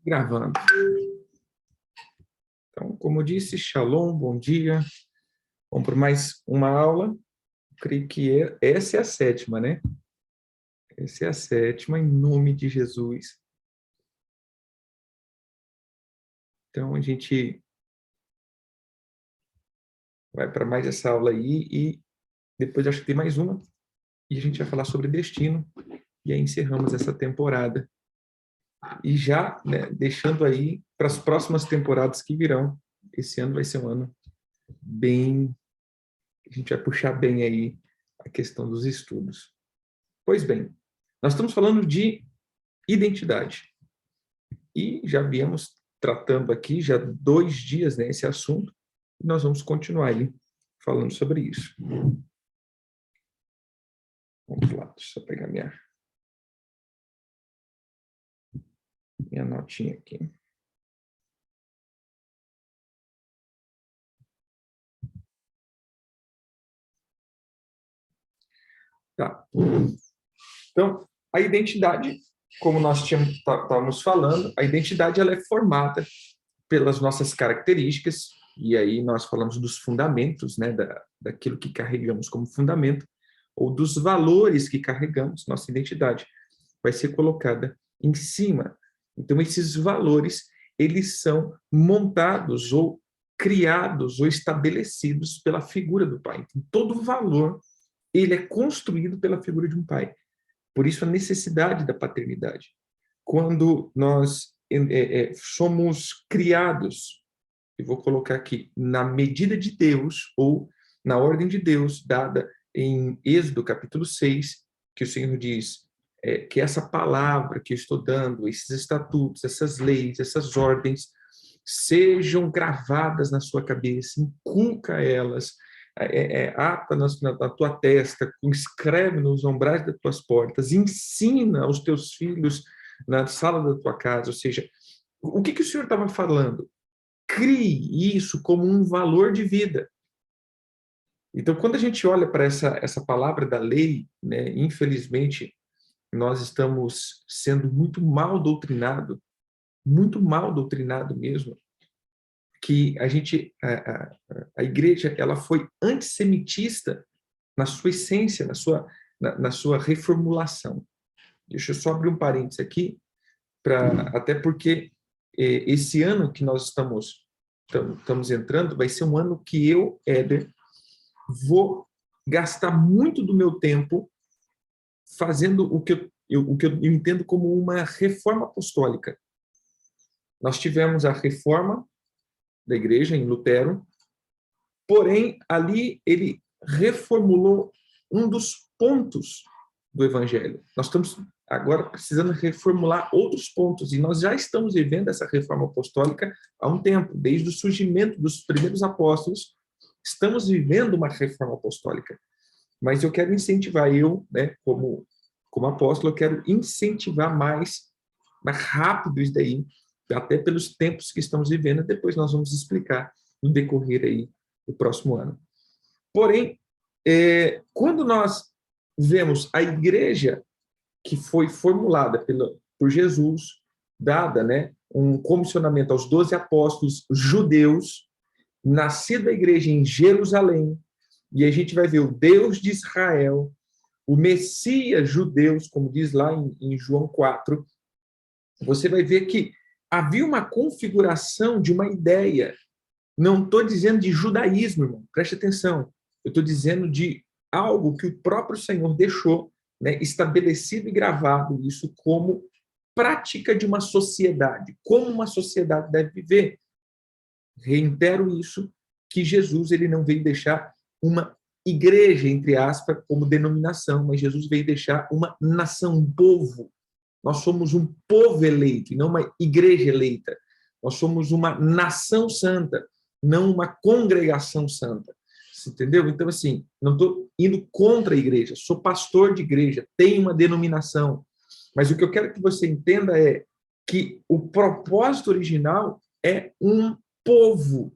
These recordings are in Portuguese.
Gravando. Então, como eu disse, shalom, bom dia. Vamos para mais uma aula. Eu creio que essa é a sétima, né? Essa é a sétima, em nome de Jesus. Então, a gente vai para mais essa aula aí e depois acho que tem mais uma. E a gente vai falar sobre destino. E aí encerramos essa temporada. E já, né, deixando aí para as próximas temporadas que virão. Esse ano vai ser um ano bem... A gente vai puxar bem aí a questão dos estudos. Pois bem, nós estamos falando de identidade. E já viemos tratando aqui já 2 dias, né, esse assunto. E nós vamos continuar aí falando sobre isso. Vamos lá, deixa eu pegar minha notinha aqui. Tá. Então, a identidade, como nós estávamos falando, a identidade ela é formada pelas nossas características, e aí nós falamos dos fundamentos, né, daquilo que carregamos como fundamento, ou dos valores que carregamos, nossa identidade vai ser colocada em cima. Então, esses valores, eles são montados ou criados ou estabelecidos pela figura do pai. Então, todo valor, ele é construído pela figura de um pai. Por isso, a necessidade da paternidade. Quando nós somos criados, eu vou colocar aqui, na medida de Deus, ou na ordem de Deus, dada em Êxodo capítulo 6, que o Senhor diz que essa palavra que eu estou dando, esses estatutos, essas leis, essas ordens, sejam gravadas na sua cabeça, inculca elas, ata na tua testa, escreve nos umbrais das tuas portas, ensina aos teus filhos na sala da tua casa, ou seja, o que o Senhor estava falando? Crie isso como um valor de vida. Então, quando a gente olha para essa palavra da lei, né, infelizmente, nós estamos sendo muito mal doutrinado mesmo, que a igreja ela foi antissemitista na sua essência, na sua reformulação. Deixa eu só abrir um parênteses aqui, até porque esse ano que nós estamos entrando vai ser um ano que eu, Éder, vou gastar muito do meu tempo fazendo o que eu entendo como uma reforma apostólica. Nós tivemos a reforma da igreja em Lutero, porém, ali ele reformulou um dos pontos do evangelho. Nós estamos agora precisando reformular outros pontos, e nós já estamos vivendo essa reforma apostólica há um tempo, desde o surgimento dos primeiros apóstolos, estamos vivendo uma reforma apostólica. Mas eu quero incentivar, né, como apóstolo, eu quero incentivar mais rápido isso daí, até pelos tempos que estamos vivendo, depois nós vamos explicar no decorrer aí do próximo ano. Porém, quando nós vemos a igreja que foi formulada por Jesus, dada, né, um comissionamento aos 12 apóstolos judeus, nascida a igreja em Jerusalém, e a gente vai ver o Deus de Israel, o Messias judeus, como diz lá em João 4, você vai ver que havia uma configuração de uma ideia. Não estou dizendo de judaísmo, irmão, preste atenção. Eu estou dizendo de algo que o próprio Senhor deixou, né, estabelecido e gravado, isso como prática de uma sociedade, como uma sociedade deve viver. Reitero isso, que Jesus ele não veio deixar uma igreja, entre aspas, como denominação, mas Jesus veio deixar uma nação, um povo. Nós somos um povo eleito, e não uma igreja eleita. Nós somos uma nação santa, não uma congregação santa. Você entendeu? Então, assim, não estou indo contra a igreja, sou pastor de igreja, tenho uma denominação, mas o que eu quero que você entenda é que o propósito original é um povo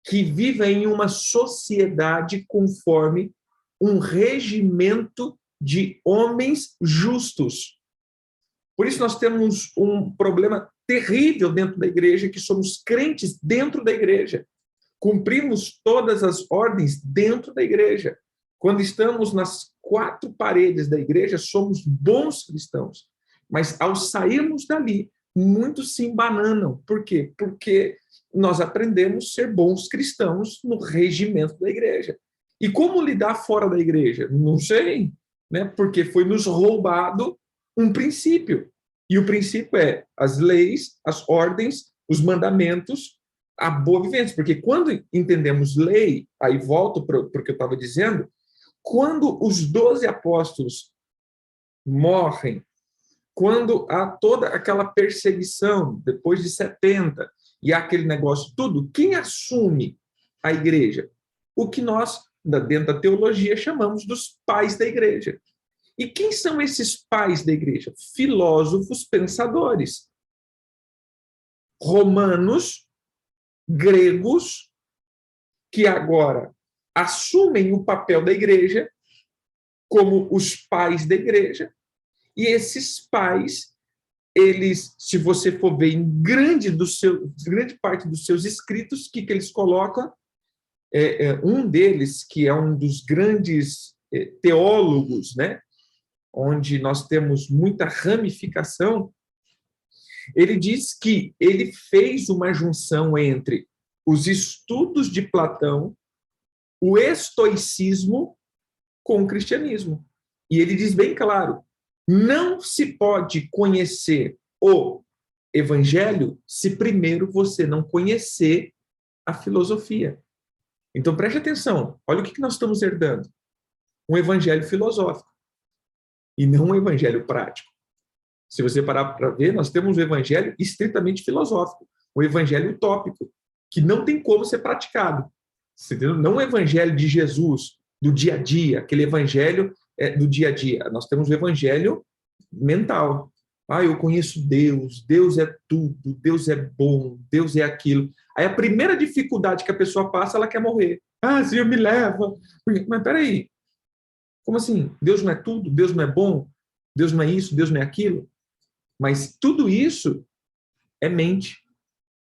que vive em uma sociedade conforme um regimento de homens justos. Por isso nós temos um problema terrível dentro da igreja, que somos crentes dentro da igreja. Cumprimos todas as ordens dentro da igreja. Quando estamos nas quatro paredes da igreja, somos bons cristãos. Mas ao sairmos dali, muitos se embananam. Por quê? Porque nós aprendemos a ser bons cristãos no regimento da igreja. E como lidar fora da igreja? Não sei, né? Porque foi nos roubado um princípio. E o princípio é as leis, as ordens, os mandamentos, a boa vivência. Porque quando entendemos lei, aí volto para o que eu estava dizendo, quando os 12 apóstolos morrem, quando há toda aquela perseguição, depois de 70, e há aquele negócio tudo, quem assume a igreja? O que nós, dentro da teologia, chamamos dos pais da igreja. E quem são esses pais da igreja? Filósofos pensadores. Romanos, gregos, que agora assumem o papel da igreja como os pais da igreja, e esses pais, eles, se você for ver em grande parte dos seus escritos, o que eles colocam? Um deles, que é um dos grandes teólogos, né, onde nós temos muita ramificação, ele diz que ele fez uma junção entre os estudos de Platão, o estoicismo com o cristianismo. E ele diz bem claro, não se pode conhecer o evangelho se primeiro você não conhecer a filosofia. Então, preste atenção, olha o que nós estamos herdando. Um evangelho filosófico e não um evangelho prático. Se você parar para ver, nós temos um evangelho estritamente filosófico, um evangelho utópico, que não tem como ser praticado. Não um evangelho de Jesus, do dia a dia, aquele evangelho do dia a dia. Nós temos o evangelho mental. Eu conheço Deus, Deus é tudo, Deus é bom, Deus é aquilo. Aí a primeira dificuldade que a pessoa passa, ela quer morrer. Senhor, me leva. Mas peraí, como assim? Deus não é tudo? Deus não é bom? Deus não é isso? Deus não é aquilo? Mas tudo isso é mente.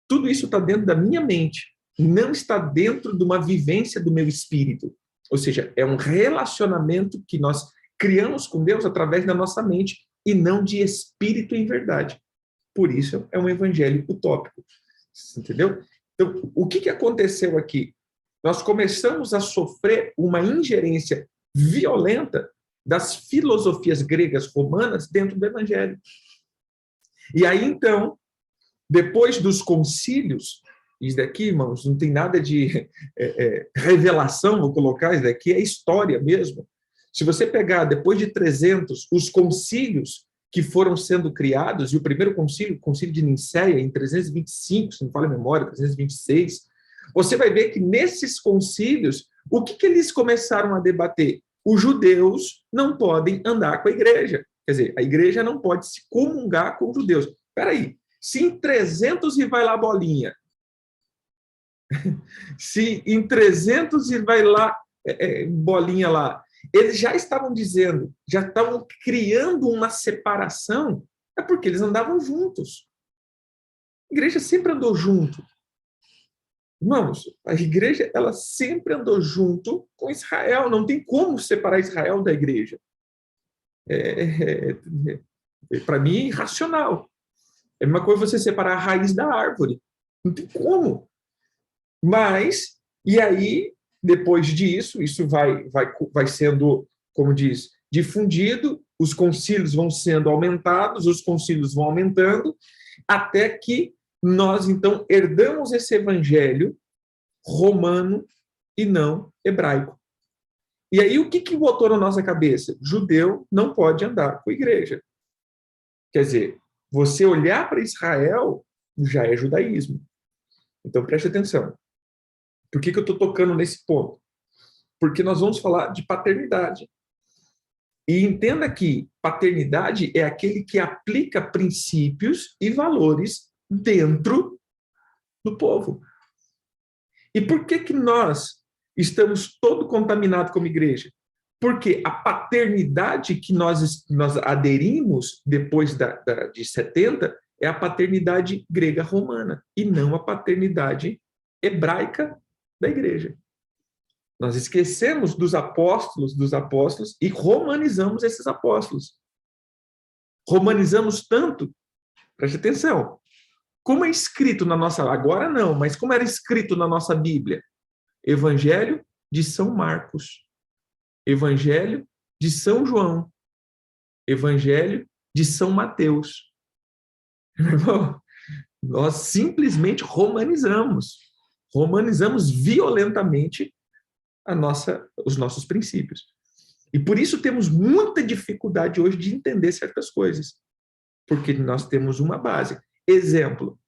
Tudo isso está dentro da minha mente. Não está dentro de uma vivência do meu espírito. Ou seja, é um relacionamento que nós criamos com Deus através da nossa mente e não de espírito em verdade. Por isso é um evangelho utópico. Entendeu? Então, o que aconteceu aqui? Nós começamos a sofrer uma ingerência violenta das filosofias gregas romanas dentro do evangelho. E aí, então, depois dos concílios, isso daqui, irmãos, não tem nada de revelação, vou colocar, isso daqui é história mesmo. Se você pegar, depois de 300, os concílios que foram sendo criados, e o primeiro concílio, o concílio de Nicéia, em 325, se não falha a memória, 326, você vai ver que nesses concílios, o que eles começaram a debater? Os judeus não podem andar com a igreja. Quer dizer, a igreja não pode se comungar com os judeus. Espera aí, se em 300 e vai lá bolinha, se em 300 e vai lá bolinha lá, eles já estavam dizendo, já estavam criando uma separação, é porque eles andavam juntos. A igreja sempre andou junto. Irmãos, a igreja ela sempre andou junto com Israel, não tem como separar Israel da igreja. Para mim é irracional. É a mesma coisa você separar a raiz da árvore. Não tem como. Mas, e aí, depois disso, isso vai sendo, como diz, difundido, os concílios vão sendo aumentados, os concílios vão aumentando, até que nós, então, herdamos esse evangelho romano e não hebraico. E aí, o que botou na nossa cabeça? Judeu não pode andar com a igreja. Quer dizer, você olhar para Israel já é judaísmo. Então, preste atenção. Por que eu estou tocando nesse ponto? Porque nós vamos falar de paternidade. E entenda que paternidade é aquele que aplica princípios e valores dentro do povo. E por que nós estamos todo contaminados como igreja? Porque a paternidade que nós aderimos depois de 70 é a paternidade grega romana, e não a paternidade hebraica da igreja. Nós esquecemos dos apóstolos e romanizamos esses apóstolos. Romanizamos tanto, preste atenção, como é escrito na nossa, agora não, mas como era escrito na nossa Bíblia? Evangelho de São Marcos, Evangelho de São João, Evangelho de São Mateus. Meu irmão, nós simplesmente romanizamos violentamente os nossos princípios. E por isso temos muita dificuldade hoje de entender certas coisas, porque nós temos uma base. Exemplo,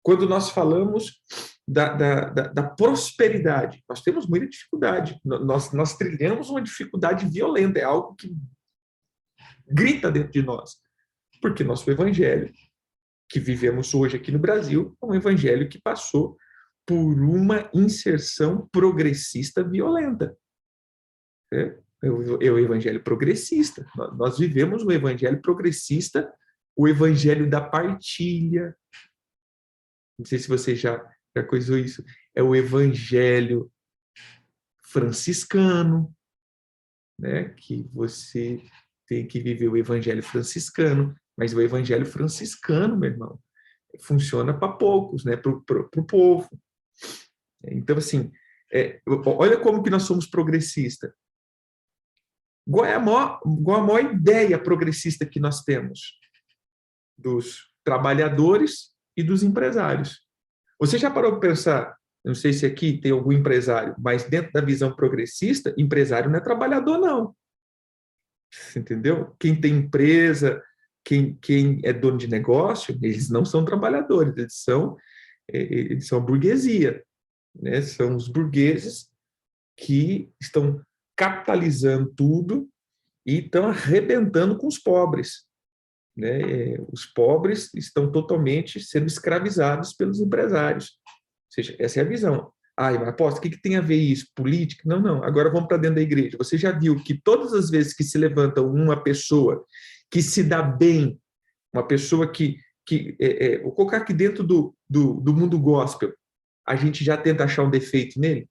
quando nós falamos da prosperidade, nós temos muita dificuldade, nós trilhamos uma dificuldade violenta, é algo que grita dentro de nós, porque nosso evangelho, que vivemos hoje aqui no Brasil, é um evangelho que passou por uma inserção progressista violenta. É o evangelho progressista. Nós vivemos o evangelho progressista, o evangelho da partilha. Não sei se você já coisou isso. É o evangelho franciscano, né? Que você tem que viver o evangelho franciscano. Mas o evangelho franciscano, meu irmão, funciona para poucos, né? Para o povo. Então, assim, olha como que nós somos progressistas. Qual é a maior ideia progressista que nós temos? Dos trabalhadores e dos empresários. Você já parou para pensar, não sei se aqui tem algum empresário, mas dentro da visão progressista, empresário não é trabalhador, não. Entendeu? Quem tem empresa, quem é dono de negócio, eles não são trabalhadores, eles são a burguesia, né? São os burgueses que estão capitalizando tudo e estão arrebentando com os pobres, né? Os pobres estão totalmente sendo escravizados pelos empresários. Ou seja, essa é a visão. Mas aposto, o que tem a ver isso? Política? Não, não. Agora vamos para dentro da igreja. Você já viu que todas as vezes que se levanta uma pessoa que se dá bem, uma pessoa vou colocar aqui dentro do mundo gospel, a gente já tenta achar um defeito nele?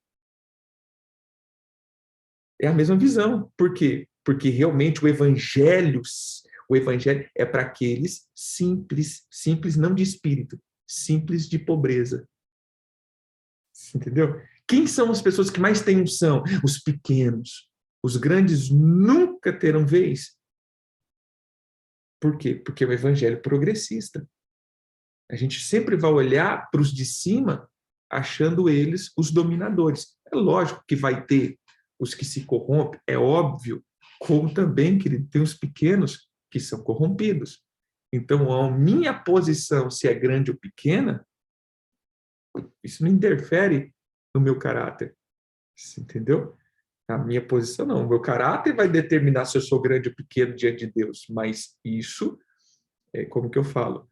É a mesma visão. Por quê? Porque realmente o evangelho é para aqueles simples não de espírito, simples de pobreza. Entendeu? Quem são as pessoas que mais têm unção? Os pequenos. Os grandes nunca terão vez. Por quê? Porque é o evangelho progressista. A gente sempre vai olhar para os de cima achando eles os dominadores. É lógico que vai ter os que se corrompem, é óbvio, como também, querido, tem os pequenos que são corrompidos. Então, a minha posição, se é grande ou pequena, isso não interfere no meu caráter. Entendeu? A minha posição não. O meu caráter vai determinar se eu sou grande ou pequeno diante de Deus. Mas isso, como que eu falo?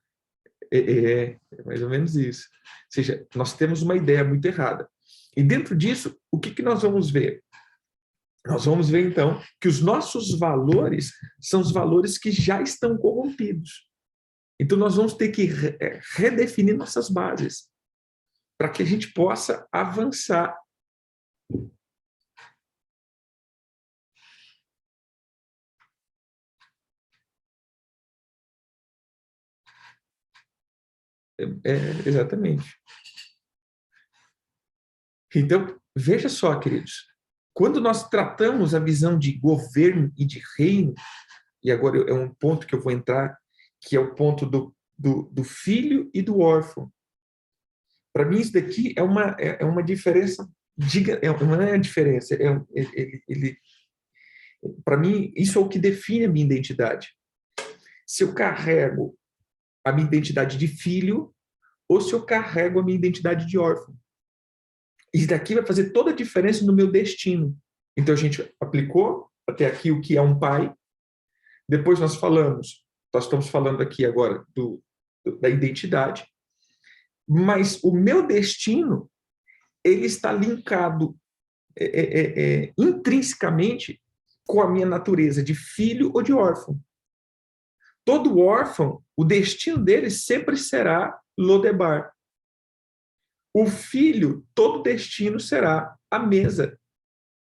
É mais ou menos isso. Ou seja, nós temos uma ideia muito errada. E dentro disso, o que nós vamos ver? Nós vamos ver, então, que os nossos valores são os valores que já estão corrompidos. Então, nós vamos ter que redefinir nossas bases para que a gente possa avançar. Exatamente. Então, veja só, queridos, quando nós tratamos a visão de governo e de reino, e agora é um ponto que eu vou entrar, que é o ponto do filho e do órfão. Para mim, isso daqui é uma diferença, não é a diferença, para mim, isso é o que define a minha identidade. Se eu carrego a minha identidade de filho ou se eu carrego a minha identidade de órfão. Isso daqui vai fazer toda a diferença no meu destino. Então, a gente aplicou até aqui o que é um pai. Depois nós estamos falando aqui agora da identidade. Mas o meu destino, ele está linkado intrinsecamente com a minha natureza de filho ou de órfão. Todo órfão, o destino dele sempre será Lodebar. O filho, todo destino será a mesa.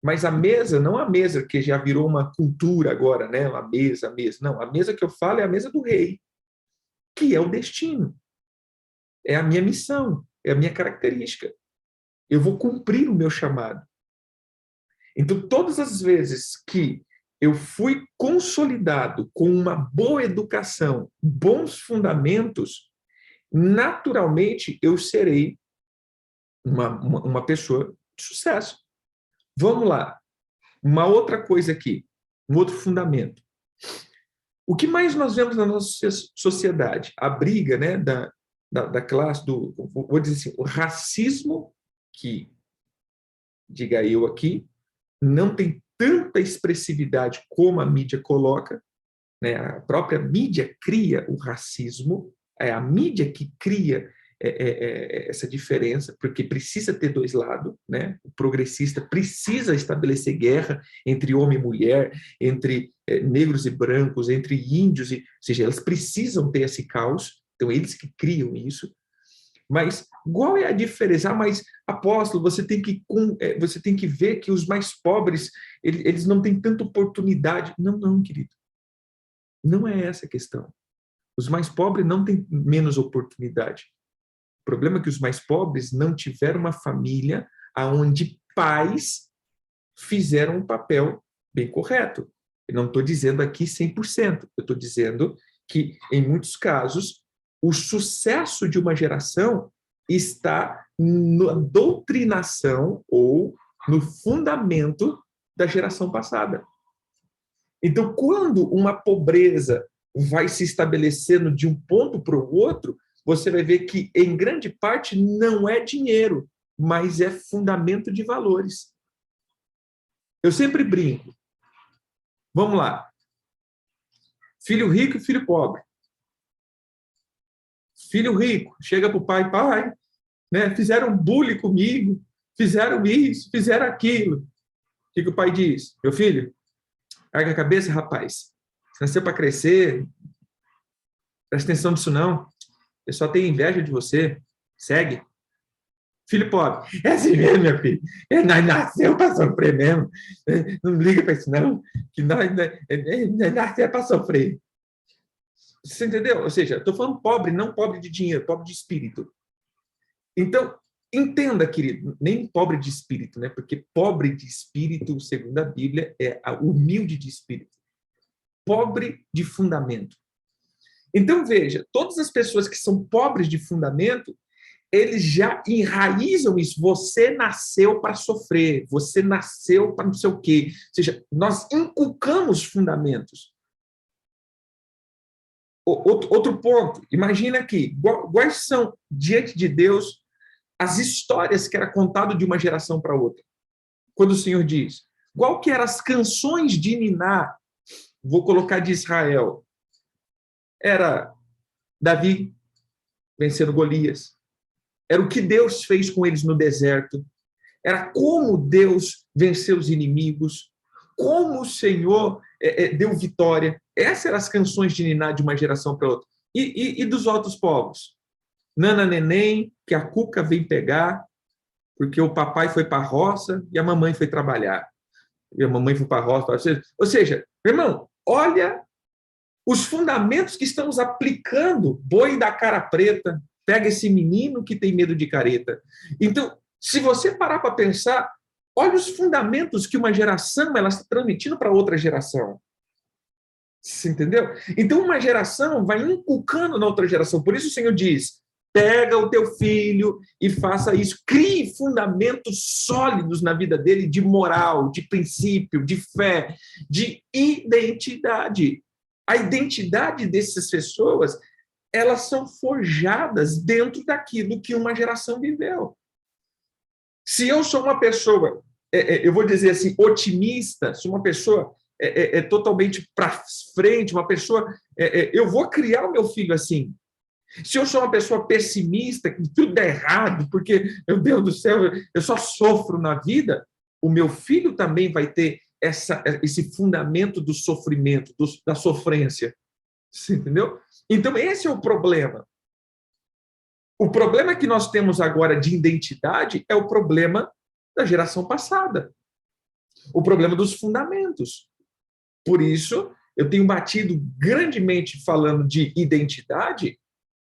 Mas a mesa, não a mesa que já virou uma cultura agora, né? A mesa. Não, a mesa que eu falo é a mesa do rei, que é o destino. É a minha missão, é a minha característica. Eu vou cumprir o meu chamado. Então, todas as vezes que eu fui consolidado com uma boa educação, bons fundamentos, naturalmente eu serei uma pessoa de sucesso. Vamos lá. Uma outra coisa aqui, um outro fundamento. O que mais nós vemos na nossa sociedade? A briga, né, da classe, vou dizer assim, o racismo, que, diga eu aqui, não tem tanta expressividade como a mídia coloca, né? A própria mídia cria o racismo, é a mídia que cria essa diferença, porque precisa ter dois lados, né? O progressista precisa estabelecer guerra entre homem e mulher, entre negros e brancos, entre índios, ou seja, elas precisam ter esse caos, então eles que criam isso. Mas qual é a diferença? Ah, mas, apóstolo, você tem que ver que os mais pobres, eles não têm tanta oportunidade. Não, querido. Não é essa a questão. Os mais pobres não têm menos oportunidade. O problema é que os mais pobres não tiveram uma família onde pais fizeram um papel bem correto. Eu não estou dizendo aqui 100%. Eu estou dizendo que, em muitos casos, o sucesso de uma geração está na doutrinação ou no fundamento da geração passada. Então, quando uma pobreza vai se estabelecendo de um ponto para o outro, você vai ver que, em grande parte, não é dinheiro, mas é fundamento de valores. Eu sempre brinco. Vamos lá. Filho rico e filho pobre. Filho rico chega para o pai, né, fizeram bullying comigo, fizeram isso, fizeram aquilo. O que o pai diz? Meu filho, ergue a cabeça, rapaz. Você nasceu para crescer. Presta atenção nisso não. Eu só tenho inveja de você. Segue. Filho pobre. É assim mesmo, minha filha. Nós nasceu para sofrer mesmo. Não liga para isso não. Que nós nasceu para sofrer. Você entendeu? Ou seja, estou falando pobre, não pobre de dinheiro, pobre de espírito. Então, entenda, querido, nem pobre de espírito, né? Porque pobre de espírito, segundo a Bíblia, é humilde de espírito. Pobre de fundamento. Então, veja, todas as pessoas que são pobres de fundamento, eles já enraizam isso. Você nasceu para sofrer, você nasceu para não sei o quê. Ou seja, nós inculcamos fundamentos. Outro ponto, imagina aqui, quais são, diante de Deus, as histórias que era contado de uma geração para outra. Quando o Senhor diz, qual que eram as canções de Niná, vou colocar de Israel, era Davi vencendo Golias, era o que Deus fez com eles no deserto, era como Deus venceu os inimigos, como o Senhor deu vitória. Essas eram as canções de Niná de uma geração para outra. E dos outros povos? Nana Neném, que a cuca vem pegar, porque o papai foi para a roça e a mamãe foi trabalhar. E a mamãe foi para a roça. Ou seja, meu irmão, olha os fundamentos que estamos aplicando. Boi da cara preta, pega esse menino que tem medo de careta. Então, se você parar para pensar, olha os fundamentos que uma geração ela está transmitindo para outra geração. Você entendeu? Então, uma geração vai inculcando na outra geração. Por isso o Senhor diz, pega o teu filho e faça isso. Crie fundamentos sólidos na vida dele de moral, de princípio, de fé, de identidade. A identidade dessas pessoas, elas são forjadas dentro daquilo que uma geração viveu. Se eu sou uma pessoa, eu vou dizer assim, otimista, sou uma pessoa totalmente para frente, uma pessoa, eu vou criar o meu filho assim. Se eu sou uma pessoa pessimista, que tudo é errado, porque, meu Deus do céu, eu só sofro na vida, o meu filho também vai ter esse fundamento do sofrimento, da sofrência. Você entendeu? Então, esse é o problema. O problema que nós temos agora de identidade é o problema da geração passada. O problema dos fundamentos. Por isso, eu tenho batido grandemente falando de identidade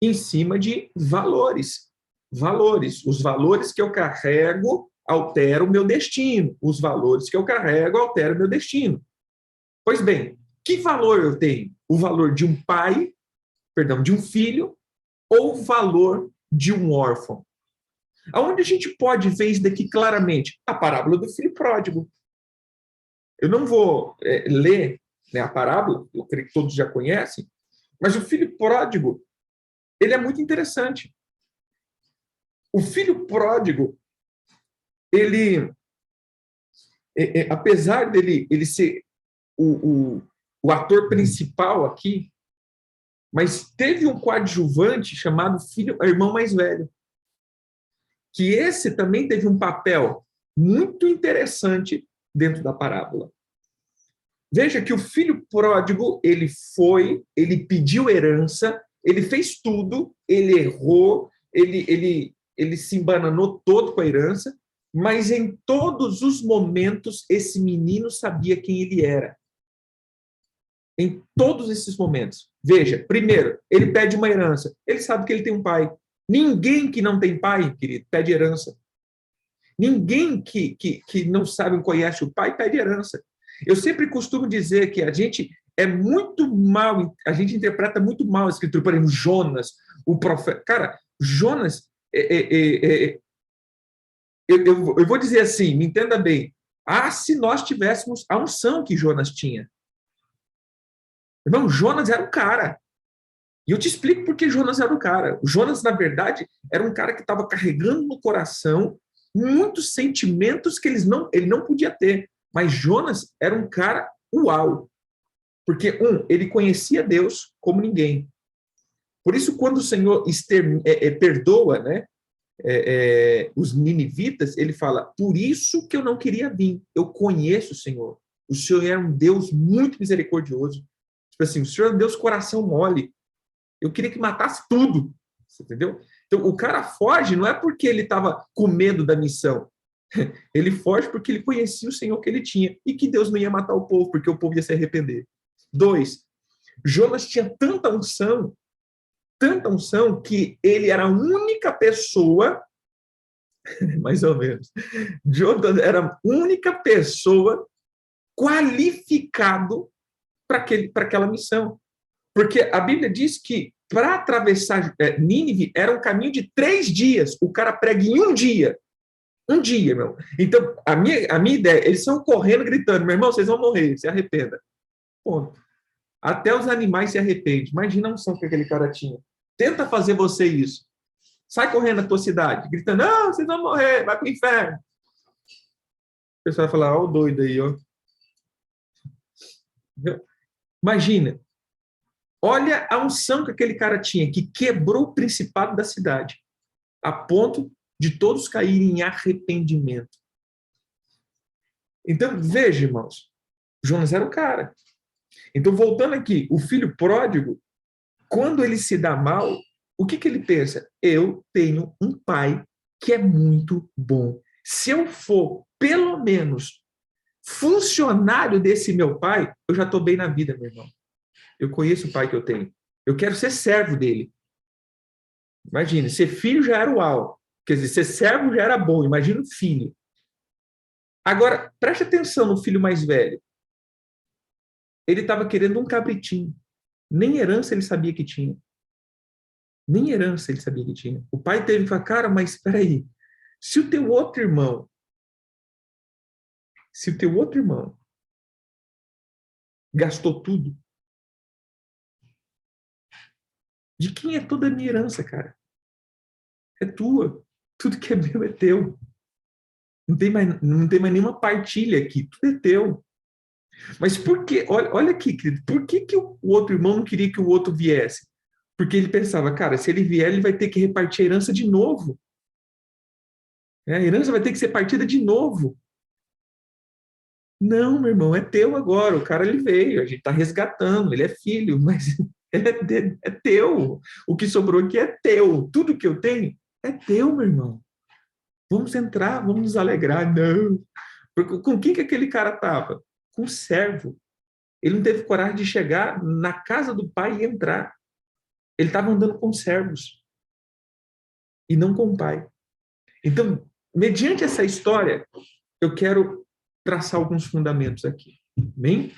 em cima de valores. Valores. Os valores que eu carrego alteram o meu destino. Os valores que eu carrego alteram o meu destino. Pois bem, que valor eu tenho? O valor de um pai, perdão, de um filho, ou o valor de um órfão? Aonde a gente pode ver isso daqui claramente? A parábola do filho pródigo. Eu não vou ler, né, a parábola, eu creio que todos já conhecem, mas o filho pródigo, ele é muito interessante. O filho pródigo, ele, apesar dele ele ser o ator principal aqui, mas teve um coadjuvante chamado irmão mais velho, que esse também teve um papel muito interessante dentro da parábola. Veja que o filho pródigo, ele pediu herança, ele fez tudo, ele errou, ele se embananou todo com a herança, mas em todos os momentos esse menino sabia quem ele era. Em todos esses momentos. Veja, primeiro, ele pede uma herança, ele sabe que ele tem um pai. Ninguém que não tem pai, querido, pede herança. Ninguém que não sabe, conhece o pai, pede herança. Eu sempre costumo dizer que a gente a gente interpreta muito mal a escritura. Por exemplo, Jonas, o profeta. Cara, Jonas, eu vou dizer assim, me entenda bem. Se nós tivéssemos a unção que Jonas tinha. Irmão, Jonas era um cara. E eu te explico por que Jonas era um cara. O Jonas, na verdade, era um cara que estava carregando no coração muitos sentimentos que ele não podia ter. Mas Jonas era um cara uau. Porque, ele conhecia Deus como ninguém. Por isso, quando o Senhor perdoa, né, os ninivitas, ele fala, por isso que eu não queria vir. Eu conheço o Senhor. O Senhor é um Deus muito misericordioso. Tipo assim, o Senhor é um Deus coração mole. Eu queria que matasse tudo. Você entendeu? Então, o cara foge não é porque ele estava com medo da missão. Ele foge porque ele conhecia o Senhor que ele tinha e que Deus não ia matar o povo, porque o povo ia se arrepender. 2, Jonas tinha tanta unção, que ele era a única pessoa, mais ou menos, Jonas era a única pessoa qualificado para aquela missão. Porque a Bíblia diz que para atravessar Nínive era um caminho de 3 dias. O cara prega em um dia. Um dia, meu. Então, a minha ideia, eles estão correndo, gritando, meu irmão, vocês vão morrer, se arrependa. Ponto. Até os animais se arrependem. Imagina a unção que aquele cara tinha. Tenta fazer você isso. Sai correndo na tua cidade, gritando, não, vocês vão morrer, vai pro inferno. O pessoal vai falar, ó, o doido aí, ó. Imagina. Olha a unção que aquele cara tinha, que quebrou o principado da cidade, a ponto de todos caírem em arrependimento. Então, veja, irmãos, Jonas era o cara. Então, voltando aqui, o filho pródigo, quando ele se dá mal, o que ele pensa? Eu tenho um pai que é muito bom. Se eu for, pelo menos, funcionário desse meu pai, eu já estou bem na vida, meu irmão. Eu conheço o pai que eu tenho. Eu quero ser servo dele. Imagina, ser filho já era uau. Quer dizer, ser servo já era bom. Imagina o filho. Agora, preste atenção no filho mais velho. Ele estava querendo um cabritinho. Nem herança ele sabia que tinha. Nem herança ele sabia que tinha. O pai teve que falar, cara, mas espera aí. Se o teu outro irmão gastou tudo, de quem é toda a minha herança, cara? É tua. Tudo que é meu é teu. Não tem mais nenhuma partilha aqui. Tudo é teu. Mas por que? Olha aqui, querido. Por que o outro irmão não queria que o outro viesse? Porque ele pensava, cara, se ele vier, ele vai ter que repartir a herança de novo. A herança vai ter que ser partida de novo. Não, meu irmão, é teu agora. O cara, ele veio, a gente está resgatando, ele é filho, mas ele é teu. O que sobrou aqui é teu. Tudo que eu tenho é teu, meu irmão. Vamos entrar, vamos nos alegrar. Não. Porque, com quem que aquele cara estava? Com o servo. Ele não teve coragem de chegar na casa do pai e entrar. Ele estava andando com servos e não com o pai. Então, mediante essa história, eu quero traçar alguns fundamentos aqui. Bem?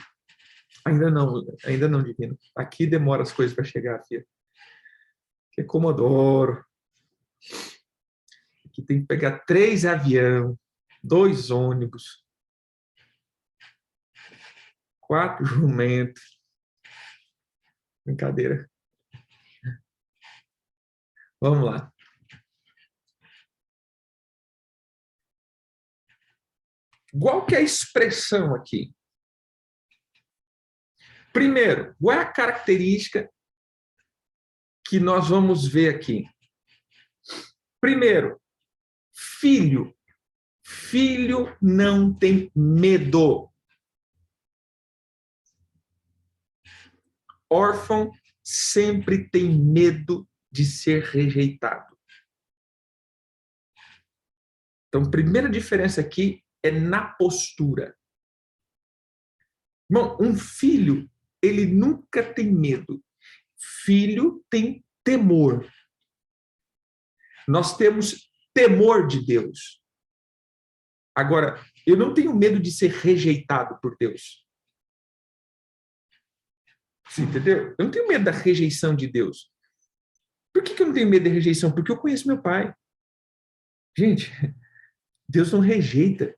Ainda não, divino. Aqui demora as coisas para chegar, filha. Que é Comodoro. Aqui tem que pegar 3 aviões, 2 ônibus, 4 jumentos. Brincadeira. Vamos lá. Qual que é a expressão aqui? Primeiro, qual é a característica que nós vamos ver aqui? Primeiro, filho. Filho não tem medo. Órfão sempre tem medo de ser rejeitado. Então, a primeira diferença aqui é na postura. Bom, um filho, ele nunca tem medo. Filho tem temor. Nós temos temor de Deus. Agora, eu não tenho medo de ser rejeitado por Deus. Você entendeu? Eu não tenho medo da rejeição de Deus. Por que eu não tenho medo da rejeição? Porque eu conheço meu pai. Gente, Deus não rejeita.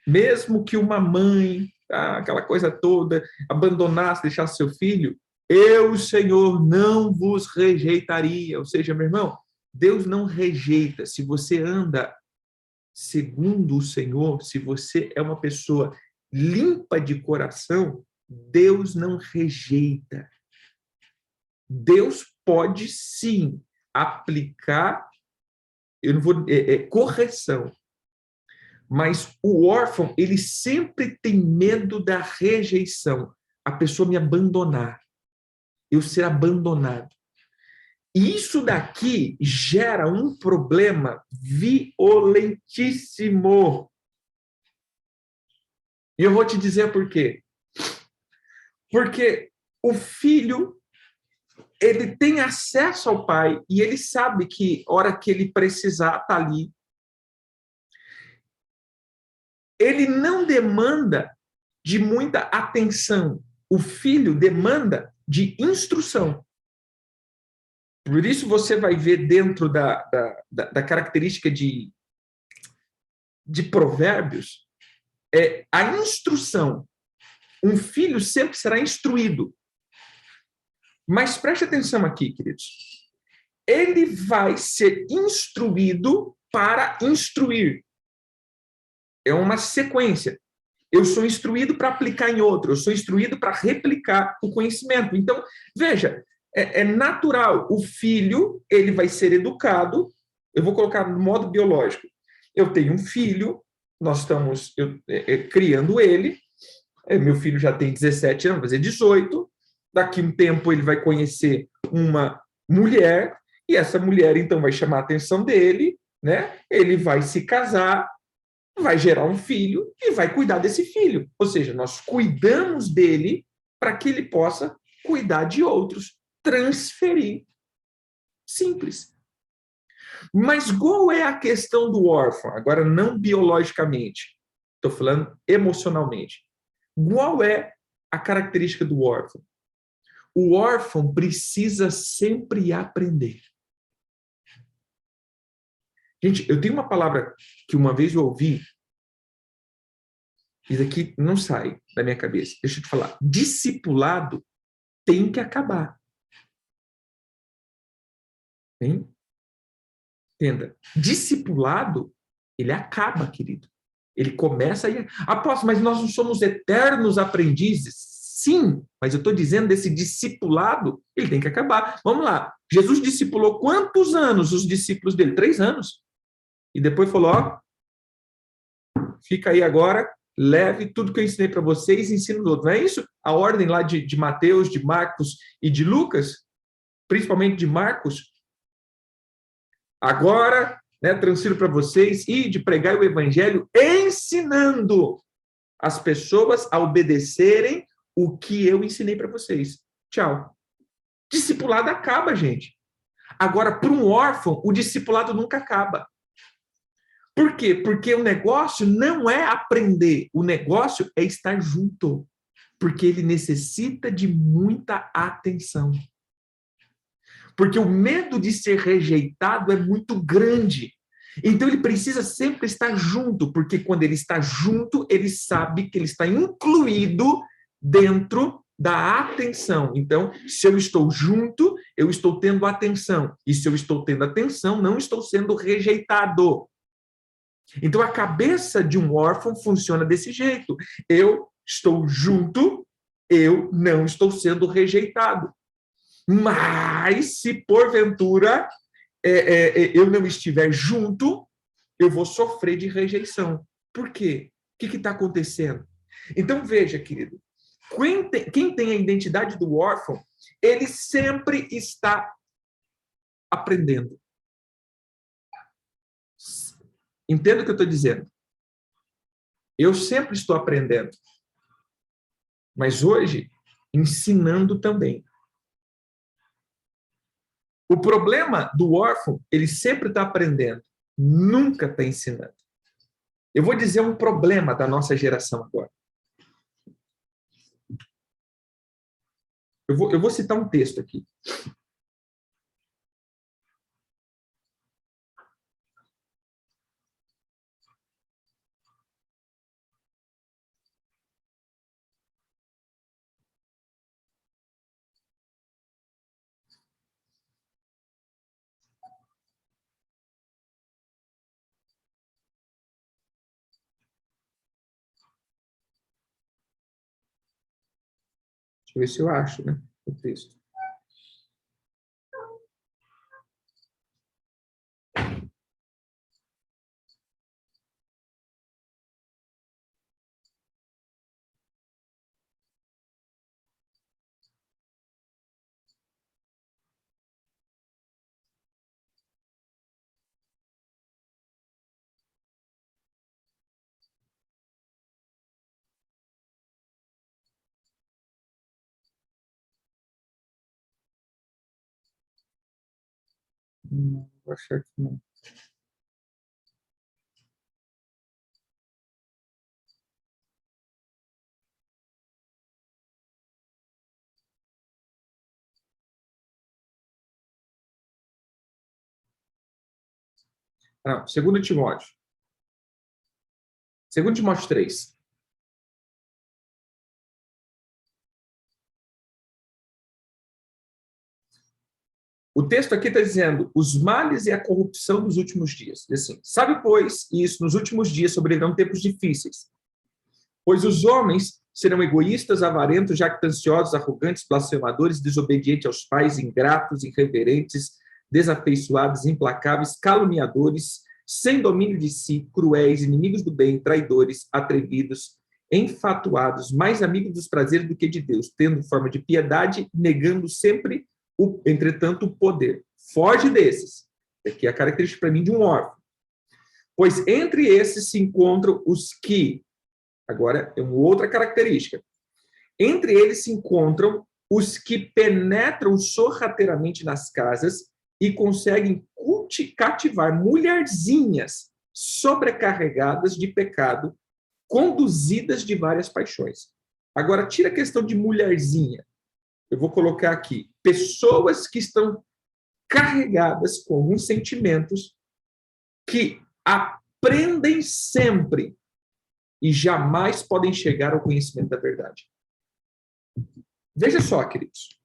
Mesmo que uma mãe, aquela coisa toda, abandonasse, deixasse seu filho, eu, Senhor, não vos rejeitaria. Ou seja, meu irmão, Deus não rejeita. Se você anda segundo o Senhor, se você é uma pessoa limpa de coração, Deus não rejeita. Deus pode sim aplicar, eu não vou, correção, mas o órfão, ele sempre tem medo da rejeição, a pessoa me abandonar, eu ser abandonado. E isso daqui gera um problema violentíssimo. E eu vou te dizer por quê. Porque o filho, ele tem acesso ao pai e ele sabe que, hora que ele precisar, está ali. Ele não demanda de muita atenção. O filho demanda de instrução. Por isso você vai ver dentro da característica de Provérbios, a instrução. Um filho sempre será instruído. Mas preste atenção aqui, queridos. Ele vai ser instruído para instruir. É uma sequência. Eu sou instruído para aplicar em outro, eu sou instruído para replicar o conhecimento. Então, veja, é natural. O filho, ele vai ser educado. Eu vou colocar no modo biológico. Eu tenho um filho, nós estamos criando ele. Meu filho já tem 17 anos, vai fazer 18. Daqui a um tempo ele vai conhecer uma mulher, e essa mulher, então, vai chamar a atenção dele, né? Ele vai se casar, vai gerar um filho e vai cuidar desse filho. Ou seja, nós cuidamos dele para que ele possa cuidar de outros, transferir. Simples. Mas qual é a questão do órfão? Agora, não biologicamente, estou falando emocionalmente. Qual é a característica do órfão? O órfão precisa sempre aprender. Gente, eu tenho uma palavra que uma vez eu ouvi, isso aqui não sai da minha cabeça. Deixa eu te falar. Discipulado tem que acabar. Hein? Entenda. Discipulado, ele acaba, querido. Ele começa a ir... Apóstolo, mas nós não somos eternos aprendizes. Sim, mas eu estou dizendo desse discipulado, ele tem que acabar. Vamos lá. Jesus discipulou quantos anos os discípulos dele? 3 anos. E depois falou, ó, fica aí agora, leve tudo que eu ensinei para vocês e ensino do outro. Não é isso? A ordem lá de Mateus, de Marcos e de Lucas, principalmente de Marcos. Agora, né, transfiro para vocês e de pregar o evangelho ensinando as pessoas a obedecerem o que eu ensinei para vocês. Tchau. Discipulado acaba, gente. Agora, para um órfão, o discipulado nunca acaba. Por quê? Porque o negócio não é aprender, o negócio é estar junto. Porque ele necessita de muita atenção. Porque o medo de ser rejeitado é muito grande. Então, ele precisa sempre estar junto, porque quando ele está junto, ele sabe que ele está incluído dentro da atenção. Então, se eu estou junto, eu estou tendo atenção. E se eu estou tendo atenção, não estou sendo rejeitado. Então, a cabeça de um órfão funciona desse jeito. Eu estou junto, eu não estou sendo rejeitado. Mas, se porventura eu não estiver junto, eu vou sofrer de rejeição. Por quê? O que está acontecendo? Então, veja, querido, quem tem a identidade do órfão, ele sempre está aprendendo. Entenda o que eu estou dizendo. Eu sempre estou aprendendo. Mas hoje, ensinando também. O problema do órfão, ele sempre está aprendendo, nunca está ensinando. Eu vou dizer um problema da nossa geração agora. Eu vou citar um texto aqui. Deixa eu ver se eu acho, né, o texto. Vou achar que não. Não, 2 Timóteo. 2 Timóteo 3. O texto aqui está dizendo, os males e a corrupção dos últimos dias. Diz assim, sabe, pois, isso, nos últimos dias sobrevirão tempos difíceis. Pois os homens serão egoístas, avarentos, jactanciosos, arrogantes, blasfemadores, desobedientes aos pais, ingratos, irreverentes, desafeiçoados, implacáveis, caluniadores, sem domínio de si, cruéis, inimigos do bem, traidores, atrevidos, enfatuados, mais amigos dos prazeres do que de Deus, tendo forma de piedade, negando sempre, entretanto, o poder. Foge desses. Aqui é a característica para mim de um órfão. Pois entre esses se encontram os que, agora é uma outra característica, entre eles se encontram os que penetram sorrateiramente nas casas e conseguem cativar mulherzinhas sobrecarregadas de pecado, conduzidas de várias paixões. Agora, tira a questão de mulherzinha. Eu vou colocar aqui, pessoas que estão carregadas com alguns sentimentos que aprendem sempre e jamais podem chegar ao conhecimento da verdade. Veja só, queridos.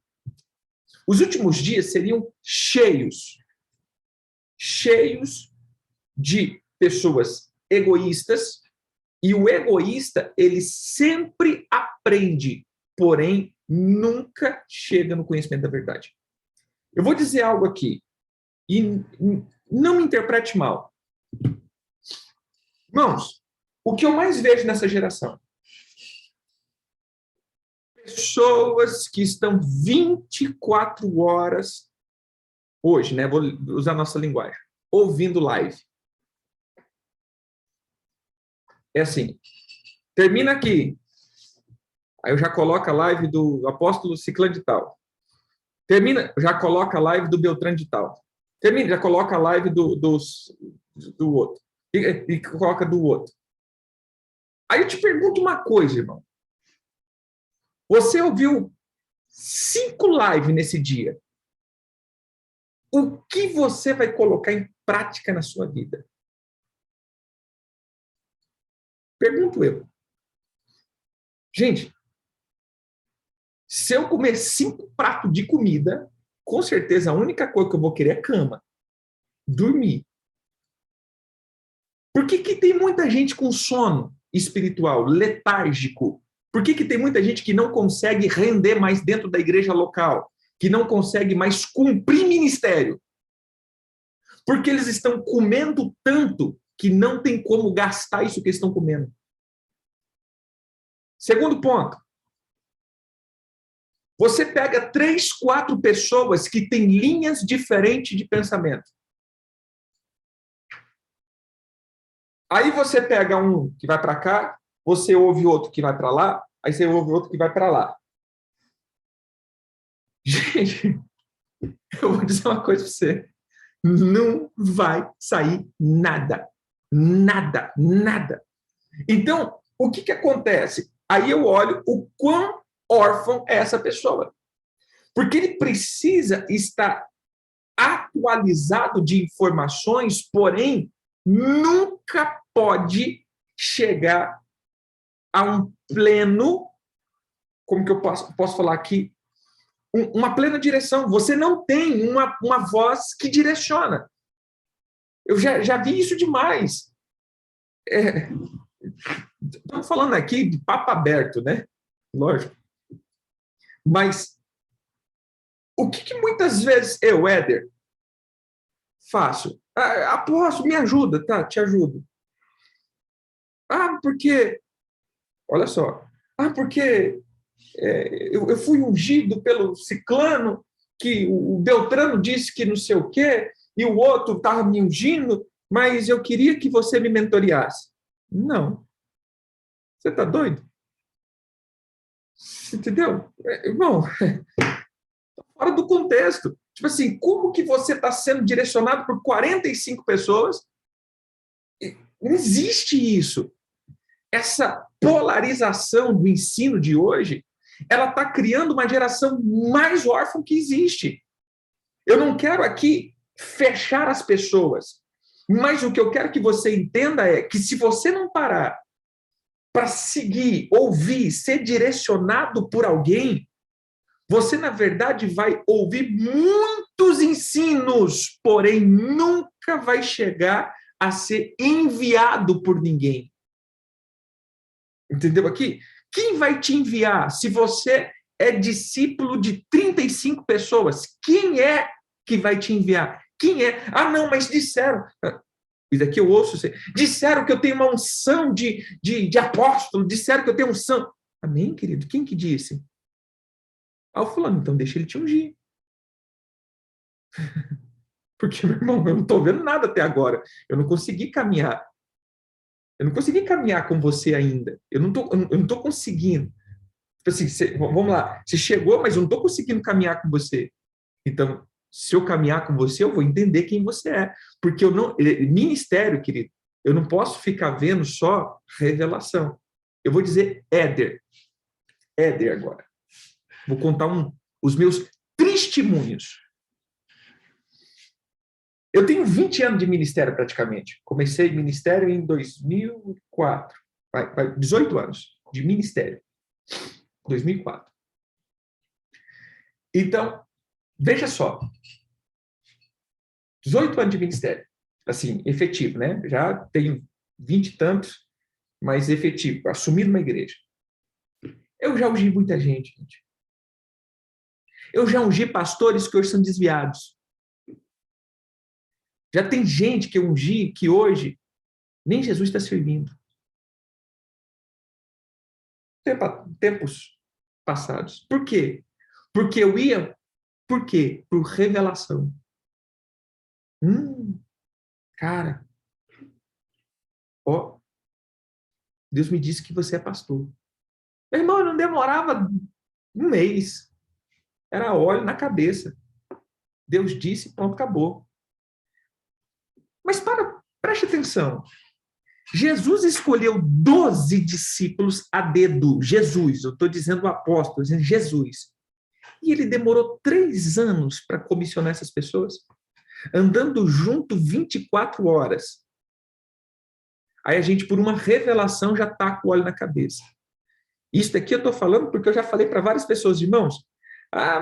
Os últimos dias seriam cheios de pessoas egoístas, e o egoísta, ele sempre aprende, porém, nunca chega no conhecimento da verdade. Eu vou dizer algo aqui, e não me interprete mal. Irmãos, O que eu mais vejo nessa geração? Pessoas que estão 24 horas, hoje, né? Vou usar a nossa linguagem, ouvindo live. É assim, termina aqui, aí eu já coloco a live do apóstolo Ciclano de tal. Termina, já coloca a live do Beltrano de tal. Termina, já coloca a live do outro. E coloca do outro. Aí eu te pergunto uma coisa, irmão. Você ouviu 5 lives nesse dia. O que você vai colocar em prática na sua vida? Pergunto eu. Gente, se eu comer 5 pratos de comida, com certeza a única coisa que eu vou querer é cama. Dormir. Por que tem muita gente com sono espiritual, letárgico? Por que tem muita gente que não consegue render mais dentro da igreja local? Que não consegue mais cumprir ministério? Porque eles estão comendo tanto que não tem como gastar isso que eles estão comendo. Segundo ponto. Você pega 3, 4 pessoas que têm linhas diferentes de pensamento. Aí você pega um que vai para cá, você ouve outro que vai para lá, aí você ouve outro que vai para lá. Gente, eu vou dizer uma coisa para você. Não vai sair nada. Nada, nada. Então, o que acontece? Aí eu olho o quão órfão é essa pessoa. Porque ele precisa estar atualizado de informações, porém, nunca pode chegar a um pleno, como que eu posso falar aqui, uma plena direção. Você não tem uma voz que direciona. Eu já vi isso demais. Estamos falando aqui de papo aberto, né? Lógico. Mas o que muitas vezes eu, Éder, faço? Apóstolo, me ajuda, tá? Te ajudo. Porque... Olha só. Porque eu fui ungido pelo ciclano, que o Beltrano disse que não sei o quê, e o outro estava me ungindo, mas eu queria que você me mentoreasse. Não. Você está doido? Entendeu? Irmão, fora do contexto. Tipo assim, como que você está sendo direcionado por 45 pessoas? Não existe isso. Essa polarização do ensino de hoje, ela está criando uma geração mais órfã que existe. Eu não quero aqui fechar as pessoas, mas o que eu quero que você entenda é que se você não parar para seguir, ouvir, ser direcionado por alguém, você, na verdade, vai ouvir muitos ensinos, porém nunca vai chegar a ser enviado por ninguém. Entendeu aqui? Quem vai te enviar? Se você é discípulo de 35 pessoas, quem é que vai te enviar? Quem é? Não, mas disseram. E daqui eu ouço você. Disseram que eu tenho uma unção de apóstolo, disseram que eu tenho unção. Amém, querido? Quem que disse? O fulano, então deixa ele te ungir. Porque, meu irmão, eu não estou vendo nada até agora. Eu não consegui caminhar. Eu não consegui caminhar com você ainda. Eu não tô conseguindo. Assim, vamos lá. Você chegou, mas eu não estou conseguindo caminhar com você. Então, se eu caminhar com você, eu vou entender quem você é. Porque eu não... Ministério, querido, eu não posso ficar vendo só revelação. Eu vou dizer Éder. Éder agora. Vou contar os meus testemunhos. Eu tenho 20 anos de ministério praticamente. Comecei ministério em 2004. 18 anos de ministério. 2004. Então, veja só. 18 anos de ministério. Assim, efetivo, né? Já tenho 20 e tantos, mas efetivo. Assumido uma igreja. Eu já ungi muita gente. Eu já ungi pastores que hoje são desviados. Já tem gente que eu ungi que hoje nem Jesus está servindo. tempos passados. Por quê? Porque eu ia, por quê? Por revelação. Cara, ó, Deus me disse que você é pastor. Meu irmão, eu não demorava um mês. Era óleo na cabeça. Deus disse, pronto, acabou. Mas preste atenção. Jesus escolheu 12 discípulos a dedo. Jesus, eu estou dizendo o apóstolo, dizendo Jesus. E ele demorou 3 anos para comissionar essas pessoas, andando junto 24 horas. Aí a gente, por uma revelação, já está com o óleo na cabeça. Isso daqui eu estou falando porque eu já falei para várias pessoas, irmãos.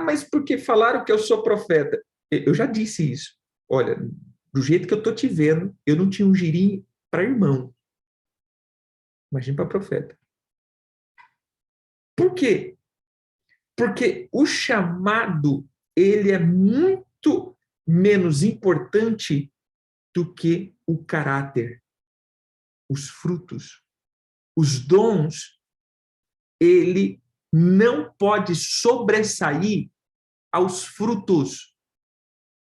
Mas porque falaram que eu sou profeta? Eu já disse isso. Olha, do jeito que eu estou te vendo, eu não tinha um girinho para irmão. Imagina para profeta. Por quê? Porque o chamado, ele é muito menos importante do que o caráter, os frutos. Os dons, ele não pode sobressair aos frutos.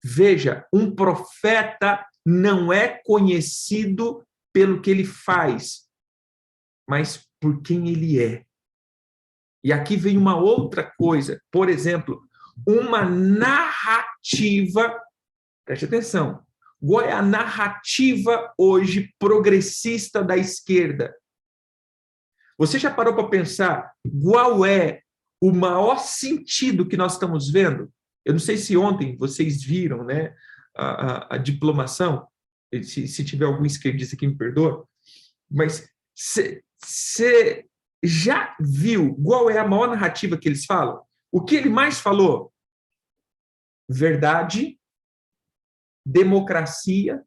Veja, um profeta não é conhecido pelo que ele faz, mas por quem ele é. E aqui vem uma outra coisa, por exemplo, uma narrativa, preste atenção, qual é a narrativa hoje progressista da esquerda? Você já parou para pensar qual é o maior sentido que nós estamos vendo? Eu não sei se ontem vocês viram, né, a diplomação, se tiver algum esquerdista que me perdoa, mas você já viu qual é a maior narrativa que eles falam? O que ele mais falou? Verdade, democracia,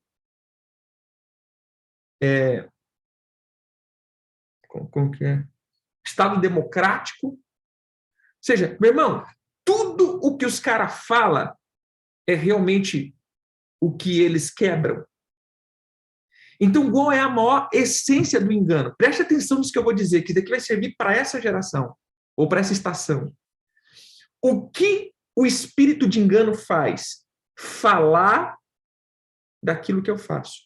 como que é? Estado democrático. Ou seja, meu irmão, tudo o que os caras falam é realmente o que eles quebram. Então, qual é a maior essência do engano? Preste atenção nisso que eu vou dizer, que isso daqui vai servir para essa geração, ou para essa estação. O que o espírito de engano faz? Falar daquilo que eu faço.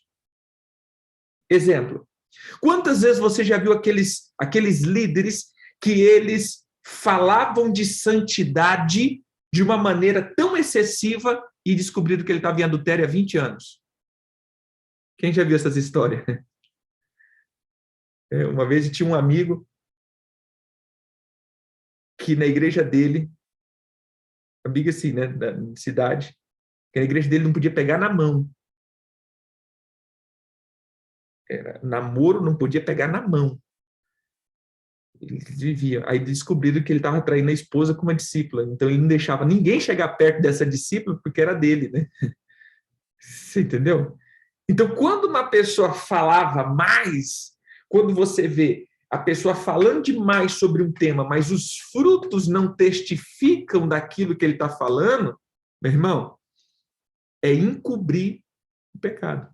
Exemplo. Quantas vezes você já viu aqueles líderes que eles falavam de santidade de uma maneira tão excessiva e descobriram que ele estava em adultério há 20 anos? Quem já viu essas histórias? Uma vez tinha um amigo que na igreja dele, amigo assim, né, da cidade, que na igreja dele não podia pegar na mão. Namoro não podia pegar na mão. Eles viviam. Aí descobriram que ele estava traindo a esposa com uma discípula. Então ele não deixava ninguém chegar perto dessa discípula porque era dele, né? Você entendeu? Então, quando uma pessoa falava mais, quando você vê a pessoa falando demais sobre um tema, mas os frutos não testificam daquilo que ele está falando, meu irmão, é encobrir o pecado.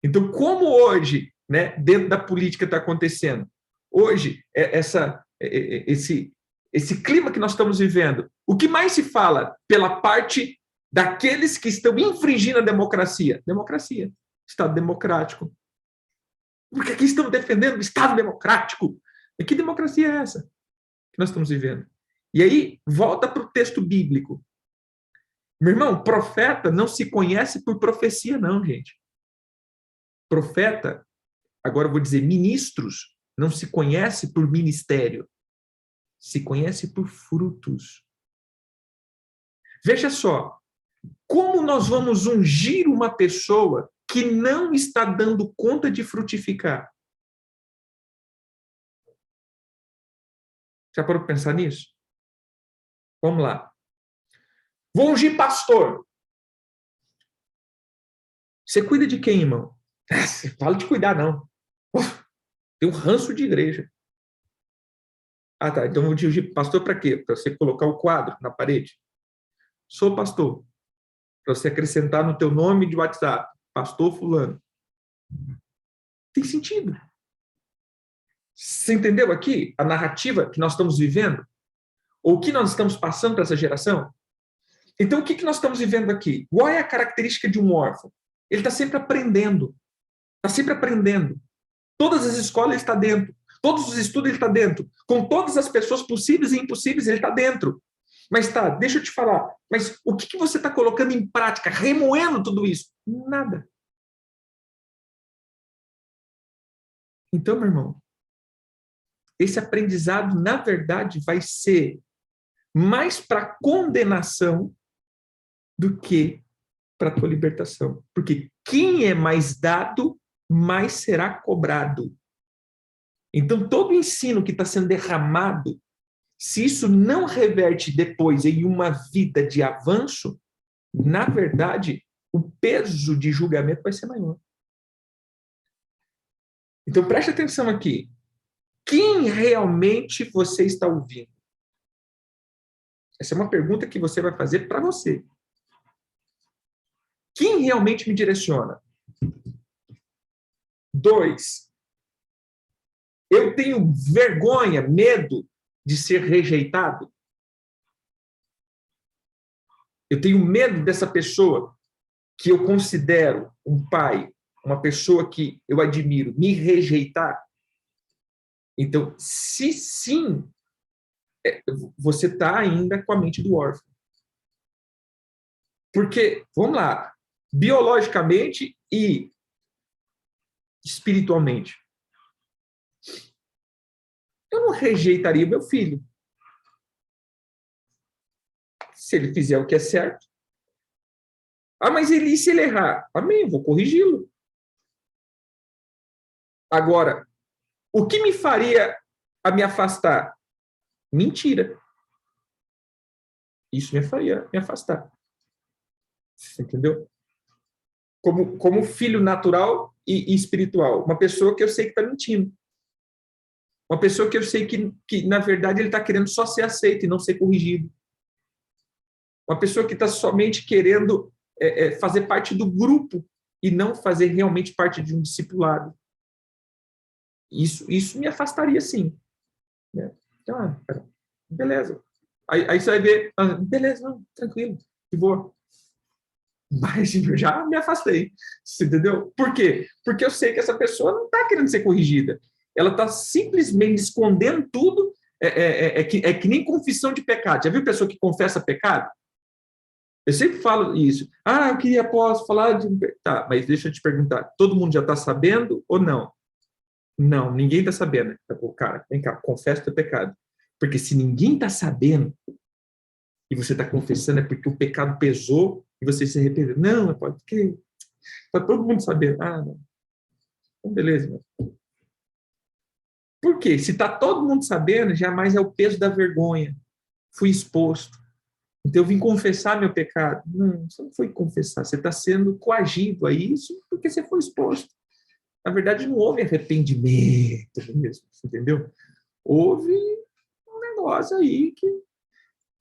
Então, como hoje, né, dentro da política está acontecendo, hoje, esse clima que nós estamos vivendo, o que mais se fala pela parte daqueles que estão infringindo a democracia? Democracia, Estado democrático. Porque aqui estamos defendendo o Estado democrático. E que democracia é essa que nós estamos vivendo? E aí, volta para o texto bíblico. Meu irmão, profeta não se conhece por profecia, não, gente. Profeta, agora eu vou dizer, ministros, não se conhece por ministério. Se conhece por frutos. Veja só, como nós vamos ungir uma pessoa que não está dando conta de frutificar? Já parou para pensar nisso? Vamos lá. Vou ungir pastor. Você cuida de quem, irmão? Você fala de cuidar, não. Tem um ranço de igreja. Ah, tá. Então vou te ungir pastor para quê? Para você colocar o quadro na parede? Sou pastor. Para você acrescentar no teu nome de WhatsApp. Pastor fulano. Tem sentido. Você entendeu aqui a narrativa que nós estamos vivendo? Ou o que nós estamos passando para essa geração? Então, o que nós estamos vivendo aqui? Qual é a característica de um órfão? Ele está sempre aprendendo. Está sempre aprendendo. Todas as escolas ele está dentro. Todos os estudos ele está dentro. Com todas as pessoas possíveis e impossíveis ele está dentro. Mas tá, deixa eu te falar. Mas o que você está colocando em prática, remoendo tudo isso? Nada. Então, meu irmão, esse aprendizado, na verdade, vai ser mais para condenação do que para a tua libertação. Porque quem é mais dado, mais será cobrado. Então, todo o ensino que está sendo derramado, se isso não reverte depois em uma vida de avanço, na verdade, o peso de julgamento vai ser maior. Então, preste atenção aqui. Quem realmente você está ouvindo? Essa é uma pergunta que você vai fazer para você. Quem realmente me direciona? 2, eu tenho vergonha, medo de ser rejeitado? Eu tenho medo dessa pessoa que eu considero um pai, uma pessoa que eu admiro, me rejeitar? Então, se sim, você está ainda com a mente do órfão. Porque, vamos lá, biologicamente e espiritualmente, eu não rejeitaria meu filho. Se ele fizer o que é certo. Ah, mas e se ele errar? Amém, eu vou corrigi-lo. Agora, o que me faria a me afastar? Mentira. Isso me faria me afastar. Você entendeu? Como filho natural e espiritual. Uma pessoa que eu sei que está mentindo. Uma pessoa que eu sei que na verdade, ele está querendo só ser aceito e não ser corrigido. Uma pessoa que está somente querendo fazer parte do grupo e não fazer realmente parte de um discipulado. Isso me afastaria, sim. Né? Então, beleza. Aí você vai ver, beleza, não, tranquilo, de boa. Mas eu já me afastei, você entendeu? Por quê? Porque eu sei que essa pessoa não está querendo ser corrigida. Ela está simplesmente escondendo tudo. É que nem confissão de pecado. Já viu pessoa que confessa pecado? Eu sempre falo isso. Ah, eu queria, posso falar de... Tá, mas deixa eu te perguntar. Todo mundo já está sabendo ou não? Não, ninguém está sabendo. Cara, vem cá, confessa o teu pecado. Porque se ninguém está sabendo e você está confessando, é porque o pecado pesou e você se arrependeu. Não, pode que está todo mundo sabendo. Ah, não. Então, beleza. Por quê? Se está todo mundo sabendo, jamais é o peso da vergonha. Fui exposto. Então, eu vim confessar meu pecado. Não, você não foi confessar. Você está sendo coagido a isso porque você foi exposto. Na verdade, não houve arrependimento mesmo, entendeu? Houve um negócio aí que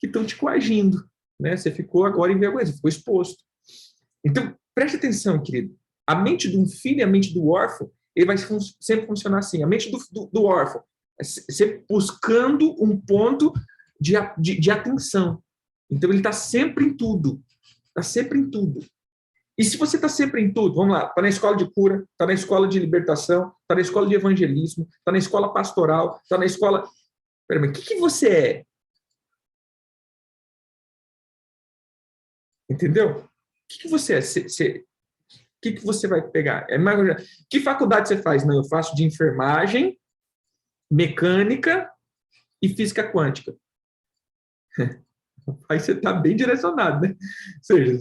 estão te coagindo, né? Você ficou agora envergonhado, você ficou exposto. Então, preste atenção, querido. A mente de um filho e a mente do órfão, ele vai sempre funcionar assim. A mente do órfão é sempre buscando um ponto de atenção. Então, ele está sempre em tudo. Está sempre em tudo. E se você está sempre em tudo, vamos lá, está na escola de cura, está na escola de libertação, está na escola de evangelismo, está na escola pastoral, está na escola... Peraí, mas o que você é? Entendeu? O que você é? O que você vai pegar? Que faculdade você faz? Não, eu faço de enfermagem, mecânica e física quântica. Aí você está bem direcionado, né? Ou seja,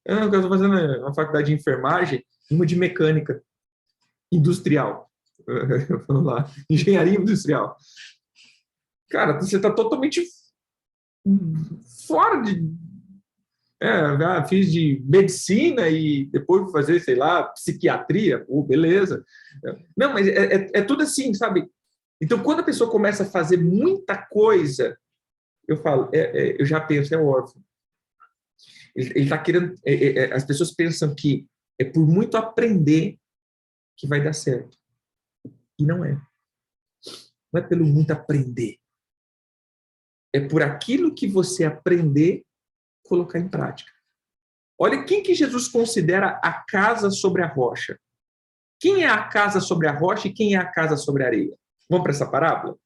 eu estou fazendo uma faculdade de enfermagem e uma de mecânica industrial. Vamos lá, engenharia industrial. Cara, você está totalmente fora de... fiz de medicina e depois vou fazer, sei lá, psiquiatria. Beleza. Não, mas é tudo assim, sabe? Então, quando a pessoa começa a fazer muita coisa, eu falo, eu já penso, é órfão. Ele está querendo... as pessoas pensam que é por muito aprender que vai dar certo. E não é. Não é pelo muito aprender. É por aquilo que você aprender, colocar em prática. Olha quem que Jesus considera a casa sobre a rocha. Quem é a casa sobre a rocha e quem é a casa sobre a areia? Vamos para essa parábola?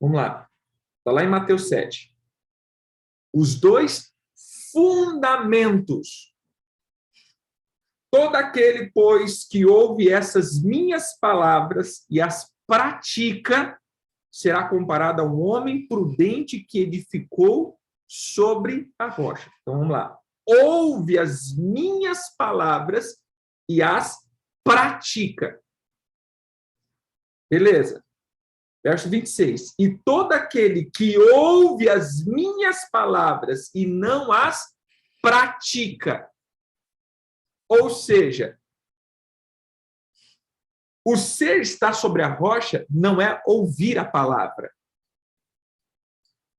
Vamos lá. Está lá em Mateus 7. Os dois fundamentos. Todo aquele, pois, que ouve essas minhas palavras e as pratica, será comparado a um homem prudente que edificou sobre a rocha. Então, vamos lá. Ouve as minhas palavras e as pratica. Beleza. Verso 26. E todo aquele que ouve as minhas palavras e não as pratica. Ou seja, o ser estar sobre a rocha não é ouvir a palavra.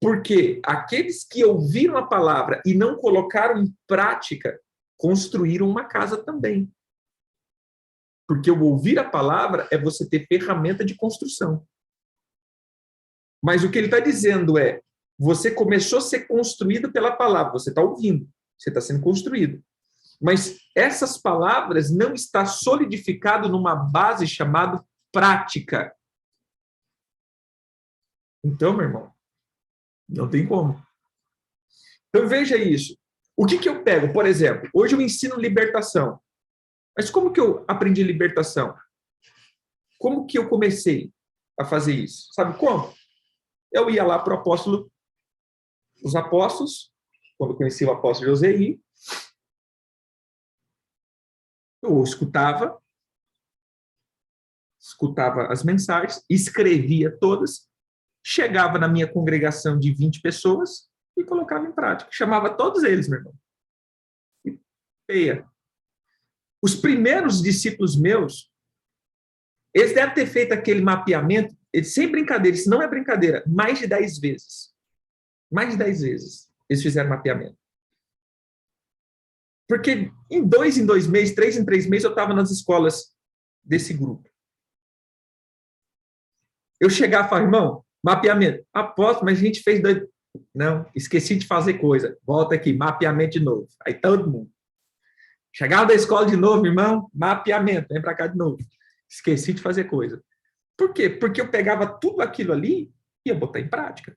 Porque aqueles que ouviram a palavra e não colocaram em prática, construíram uma casa também. Porque o ouvir a palavra é você ter ferramenta de construção. Mas o que ele está dizendo é, você começou a ser construído pela palavra, você está ouvindo, você está sendo construído. Mas essas palavras não estão solidificadas numa base chamada prática. Então, meu irmão, não tem como. Então, veja isso. O que eu pego? Por exemplo, hoje eu ensino libertação. Mas como que eu aprendi libertação? Como que eu comecei a fazer isso? Sabe como? Eu ia lá para o apóstolo, os apóstolos, quando eu conheci o apóstolo Joseí, eu escutava as mensagens, escrevia todas, chegava na minha congregação de 20 pessoas e colocava em prática. Chamava todos eles, meu irmão. E peia. Os primeiros discípulos meus, eles devem ter feito aquele mapeamento, sem brincadeira, isso não é brincadeira, mais de 10 vezes. Mais de 10 vezes eles fizeram mapeamento. Porque em 2 meses, 3 em 3 meses, eu estava nas escolas desse grupo. Eu chegava e falava, irmão, mapeamento. Aposto, mas a gente fez 2... Não, esqueci de fazer coisa. Volta aqui, mapeamento de novo. Aí todo mundo. Chegava da escola de novo, irmão, mapeamento, vem para cá de novo. Esqueci de fazer coisa. Por quê? Porque eu pegava tudo aquilo ali e ia botar em prática.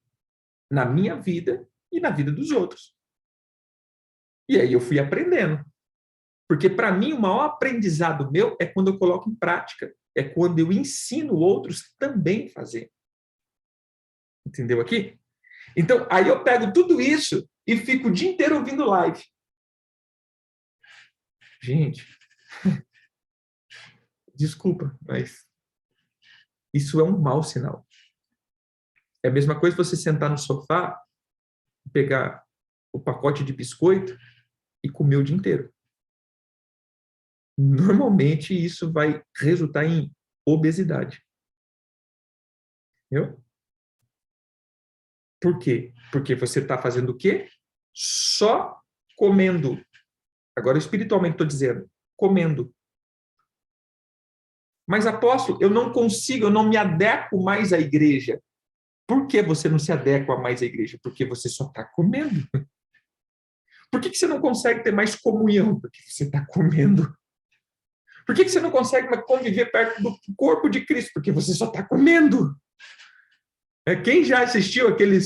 Na minha vida e na vida dos outros. E aí eu fui aprendendo. Porque para mim o maior aprendizado meu é quando eu coloco em prática. É quando eu ensino outros também a fazer. Entendeu aqui? Então, aí eu pego tudo isso e fico o dia inteiro ouvindo live. Gente, desculpa, mas isso é um mau sinal. É a mesma coisa você sentar no sofá, pegar o pacote de biscoito e comer o dia inteiro. Normalmente isso vai resultar em obesidade. Entendeu? Por quê? Porque você está fazendo o quê? Só comendo. Agora, espiritualmente estou dizendo, comendo. Mas, apóstolo, eu não consigo, eu não me adequo mais à igreja. Por que você não se adequa mais à igreja? Porque você só está comendo. Por que você não consegue ter mais comunhão? Porque você está comendo. Por que você não consegue conviver perto do corpo de Cristo? Porque você só está comendo. Quem já assistiu aquele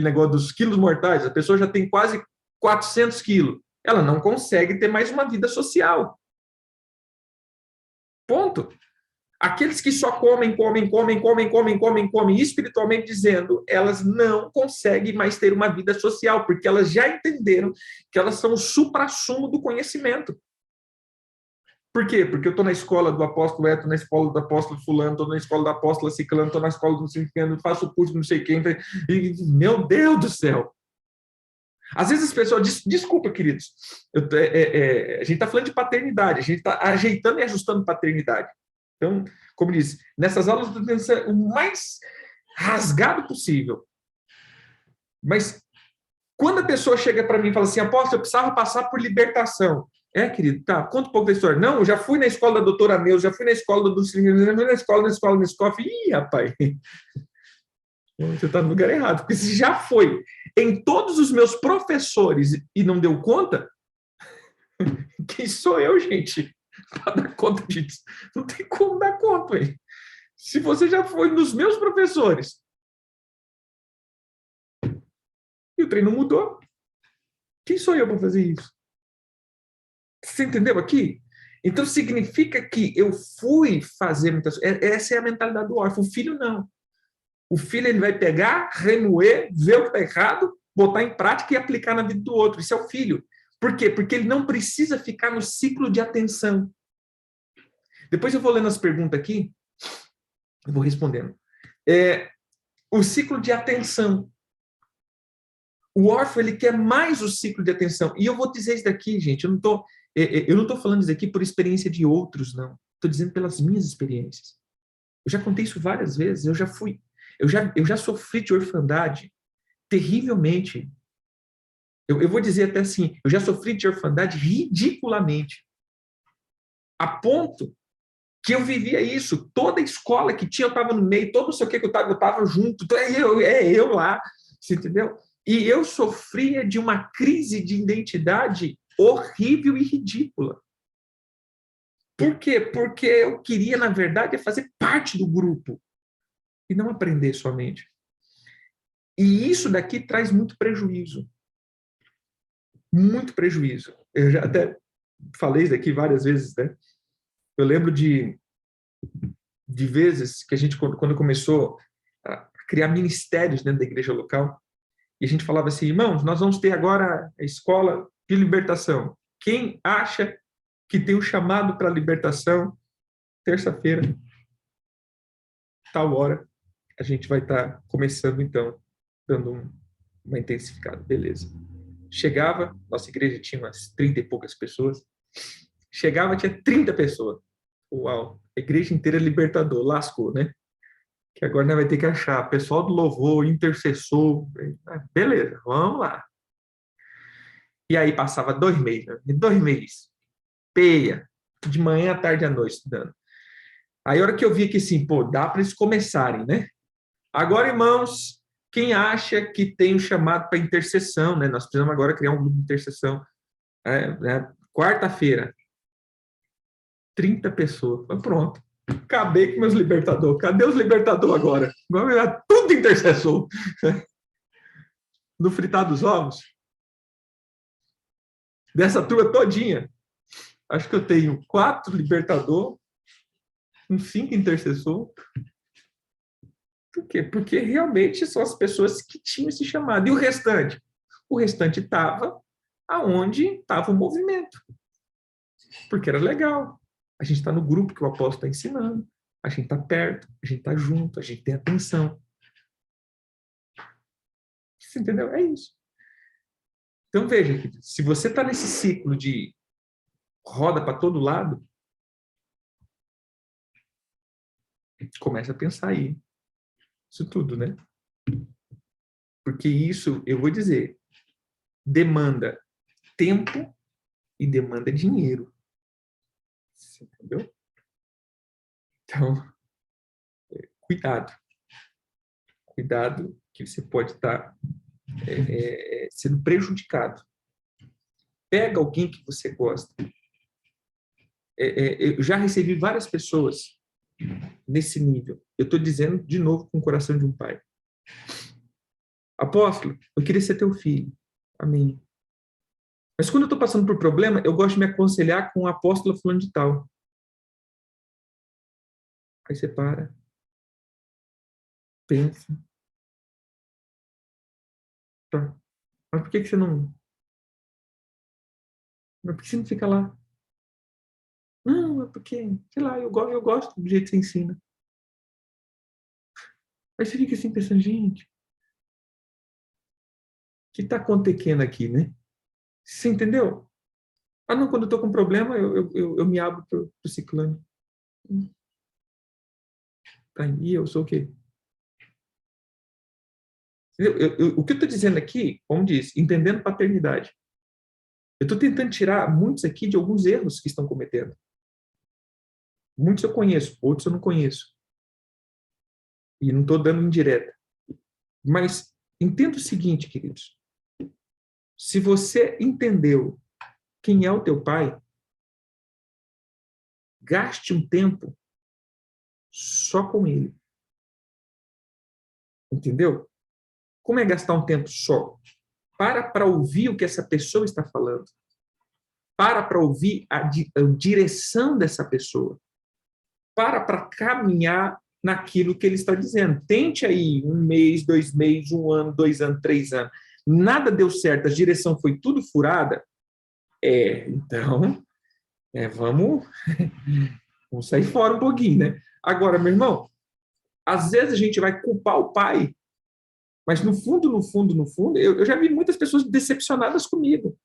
negócio dos quilos mortais? A pessoa já tem quase 400 quilos. Ela não consegue ter mais uma vida social. Ponto. Aqueles que só comem, espiritualmente dizendo, elas não conseguem mais ter uma vida social, porque elas já entenderam que elas são o suprassumo do conhecimento. Por quê? Porque eu estou na escola do apóstolo estou na escola do apóstolo fulano, estou na escola do apóstolo ciclano, estou na escola do não sei quem, faço curso não sei quem. E, meu Deus do céu! Às vezes as pessoas dizem, desculpa, queridos, a gente está falando de paternidade, a gente está ajeitando e ajustando paternidade. Então, como diz, nessas aulas eu estou tentando ser o mais rasgado possível. Mas quando a pessoa chega para mim e fala assim, apóstolo, eu precisava passar por libertação. Querido, tá, conta um pouco da história. Não, eu já fui na escola da doutora Neuza, já fui na escola do Dulcinea, já fui na escola. Ih, rapaz, você está no lugar errado. Porque se já foi em todos os meus professores e não deu conta, quem sou eu, gente, para dar conta disso? Não tem como dar conta, hein? Se você já foi nos meus professores e o treino mudou, quem sou eu para fazer isso? Você entendeu aqui? Então, significa que eu fui fazer muitas coisas. Essa é a mentalidade do órfão. O filho, não. O filho, ele vai pegar, remoer, ver o que está errado, botar em prática e aplicar na vida do outro. Isso é o filho. Por quê? Porque ele não precisa ficar no ciclo de atenção. Depois eu vou lendo as perguntas aqui, eu vou respondendo. O ciclo de atenção. O órfão, ele quer mais o ciclo de atenção. E eu vou dizer isso daqui, gente, eu não estou falando isso aqui por experiência de outros, não. Estou dizendo pelas minhas experiências. Eu já contei isso várias vezes, eu já sofri de orfandade terrivelmente. Eu vou dizer até assim, eu já sofri de orfandade ridiculamente. A ponto que eu vivia isso. Toda escola que tinha, eu estava no meio, todo não sei o que eu estava junto. Então, eu lá, você entendeu? E eu sofria de uma crise de identidade horrível e ridícula. Por quê? Porque eu queria, na verdade, fazer parte do grupo e não aprender somente. E isso daqui traz muito prejuízo. Muito prejuízo. Eu já até falei isso daqui várias vezes, né? Eu lembro de vezes que a gente, quando começou a criar ministérios dentro da igreja local, e a gente falava assim, irmãos, nós vamos ter agora a escola de libertação. Quem acha que tem um chamado para libertação, terça-feira, tal hora, a gente vai estar começando, então, dando uma intensificada. Beleza. Chegava, nossa igreja tinha umas 30 e poucas pessoas, chegava, tinha 30 pessoas. Uau, a igreja inteira é libertador, lascou, né? Que agora nós vai ter que achar pessoal do louvor, intercessor, beleza, vamos lá. E aí passava 2 meses, né? 2 meses, peia, de manhã à tarde à noite estudando. Aí a hora que eu vi que assim, pô, dá para eles começarem, né? Agora, irmãos, quem acha que tem um chamado para intercessão, né? Nós precisamos agora criar um grupo de intercessão. Quarta-feira, 30 pessoas. Pronto. Acabei com meus libertadores. Cadê os libertadores agora? Agora tudo intercessor. No fritar dos ovos, dessa turma todinha, acho que eu tenho 4 libertadores, uns 5 intercessor. Por quê? Porque realmente são as pessoas que tinham esse chamado. E o restante? O restante estava aonde estava o movimento. Porque era legal. A gente está no grupo que o apóstolo está ensinando. A gente está perto, a gente está junto, a gente tem atenção. Você entendeu? É isso. Então, veja, se você está nesse ciclo de roda para todo lado, começa a pensar aí. Isso tudo, né? Porque isso, eu vou dizer, demanda tempo e demanda dinheiro. Você entendeu? Então, cuidado. Cuidado que você pode estar sendo prejudicado. Pega alguém que você gosta. Eu já recebi várias pessoas nesse nível. Eu estou dizendo de novo com o coração de um pai. Apóstolo, eu queria ser teu filho. Amém. Mas quando eu estou passando por problema, eu gosto de me aconselhar com o apóstolo fulano de tal. Aí você para, pensa. Tá. Mas por que você não... Mas por que você não fica lá? Não, é porque, sei lá, eu gosto do jeito que você ensina. Aí você fica assim pensando, gente, o que está acontecendo aqui, né? Você entendeu? Ah, não, quando eu estou com problema, eu me abro para o ciclano. E eu sou o quê? O que eu estou dizendo aqui, como diz, entendendo paternidade. Eu estou tentando tirar muitos aqui de alguns erros que estão cometendo. Muitos eu conheço, outros eu não conheço. E não estou dando indireta. Mas entenda o seguinte, queridos. Se você entendeu quem é o teu pai, gaste um tempo só com ele. Entendeu? Como é gastar um tempo só? Para ouvir o que essa pessoa está falando. Para ouvir a direção dessa pessoa. Para caminhar naquilo que ele está dizendo. Tente aí 1 mês, 2 meses, 1 ano, 2 anos, 3 anos. Nada deu certo, a direção foi tudo furada. Então, vamos sair fora um pouquinho, né? Agora, meu irmão, às vezes a gente vai culpar o pai, mas no fundo, eu já vi muitas pessoas decepcionadas comigo.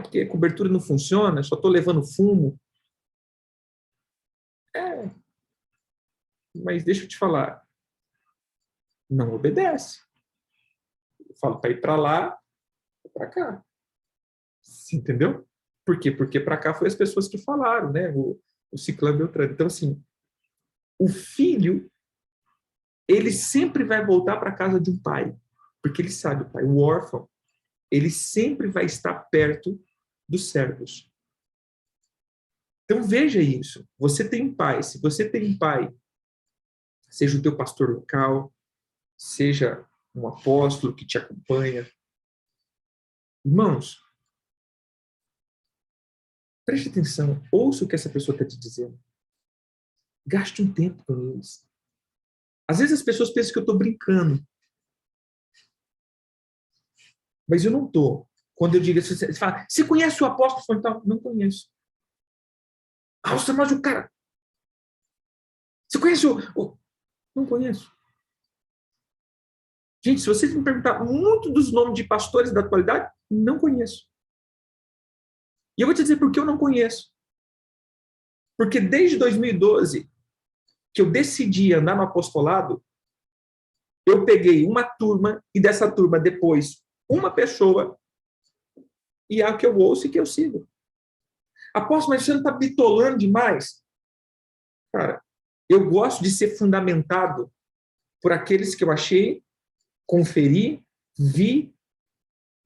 Porque a cobertura não funciona, só estou levando fumo. Mas deixa eu te falar, não obedece. Eu falo para ir para lá, para cá. Você entendeu? Por quê? Porque para cá foi as pessoas que falaram, né? O Ciclano Beltrano. Então, assim, o filho, ele sempre vai voltar para a casa de um pai, porque ele sabe, o pai, o órfão, ele sempre vai estar perto dos servos. Então, veja isso. Você tem um pai. Se você tem um pai, seja o teu pastor local, seja um apóstolo que te acompanha. Irmãos, preste atenção. Ouça o que essa pessoa está te dizendo. Gaste um tempo com eles. Às vezes as pessoas pensam que eu estou brincando. Mas eu não estou. Quando eu digo assim, você fala, você conhece o apóstolo? Então, não conheço. Mas o cara... Você conhece o... Não conheço. Gente, se vocês me perguntar muito dos nomes de pastores da atualidade, não conheço. E eu vou te dizer por que eu não conheço. Porque desde 2012, que eu decidi andar no apostolado, eu peguei uma turma, e dessa turma, depois, uma pessoa, e é a que eu ouço e que eu sigo. Apóstolo, mas você não está bitolando demais? Cara, eu gosto de ser fundamentado por aqueles que eu achei, conferi, vi,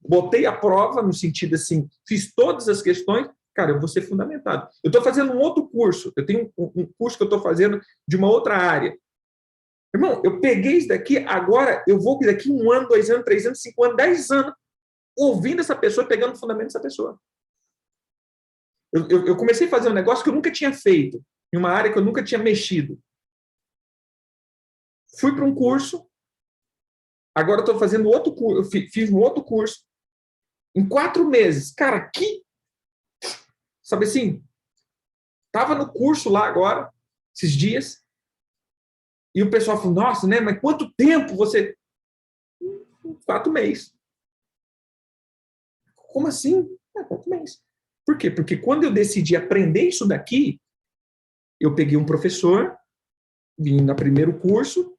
botei a prova, no sentido assim, fiz todas as questões, cara, eu vou ser fundamentado. Eu estou fazendo um outro curso, eu tenho um curso que eu estou fazendo de uma outra área. Irmão, eu peguei isso daqui, agora eu vou daqui 1 ano, 2 anos, 3 anos, 5 anos, 10 anos, ouvindo essa pessoa, pegando o fundamento dessa pessoa. Eu comecei a fazer um negócio que eu nunca tinha feito, em uma área que eu nunca tinha mexido. Fui para um curso, agora estou fazendo outro curso, fiz um outro curso, em 4 meses. Cara, sabe assim, estava no curso lá agora, esses dias, e o pessoal falou, nossa, né, mas quanto tempo você... 4 meses. Como assim? 4 meses. Por quê? Porque quando eu decidi aprender isso daqui, eu peguei um professor, vim no primeiro curso,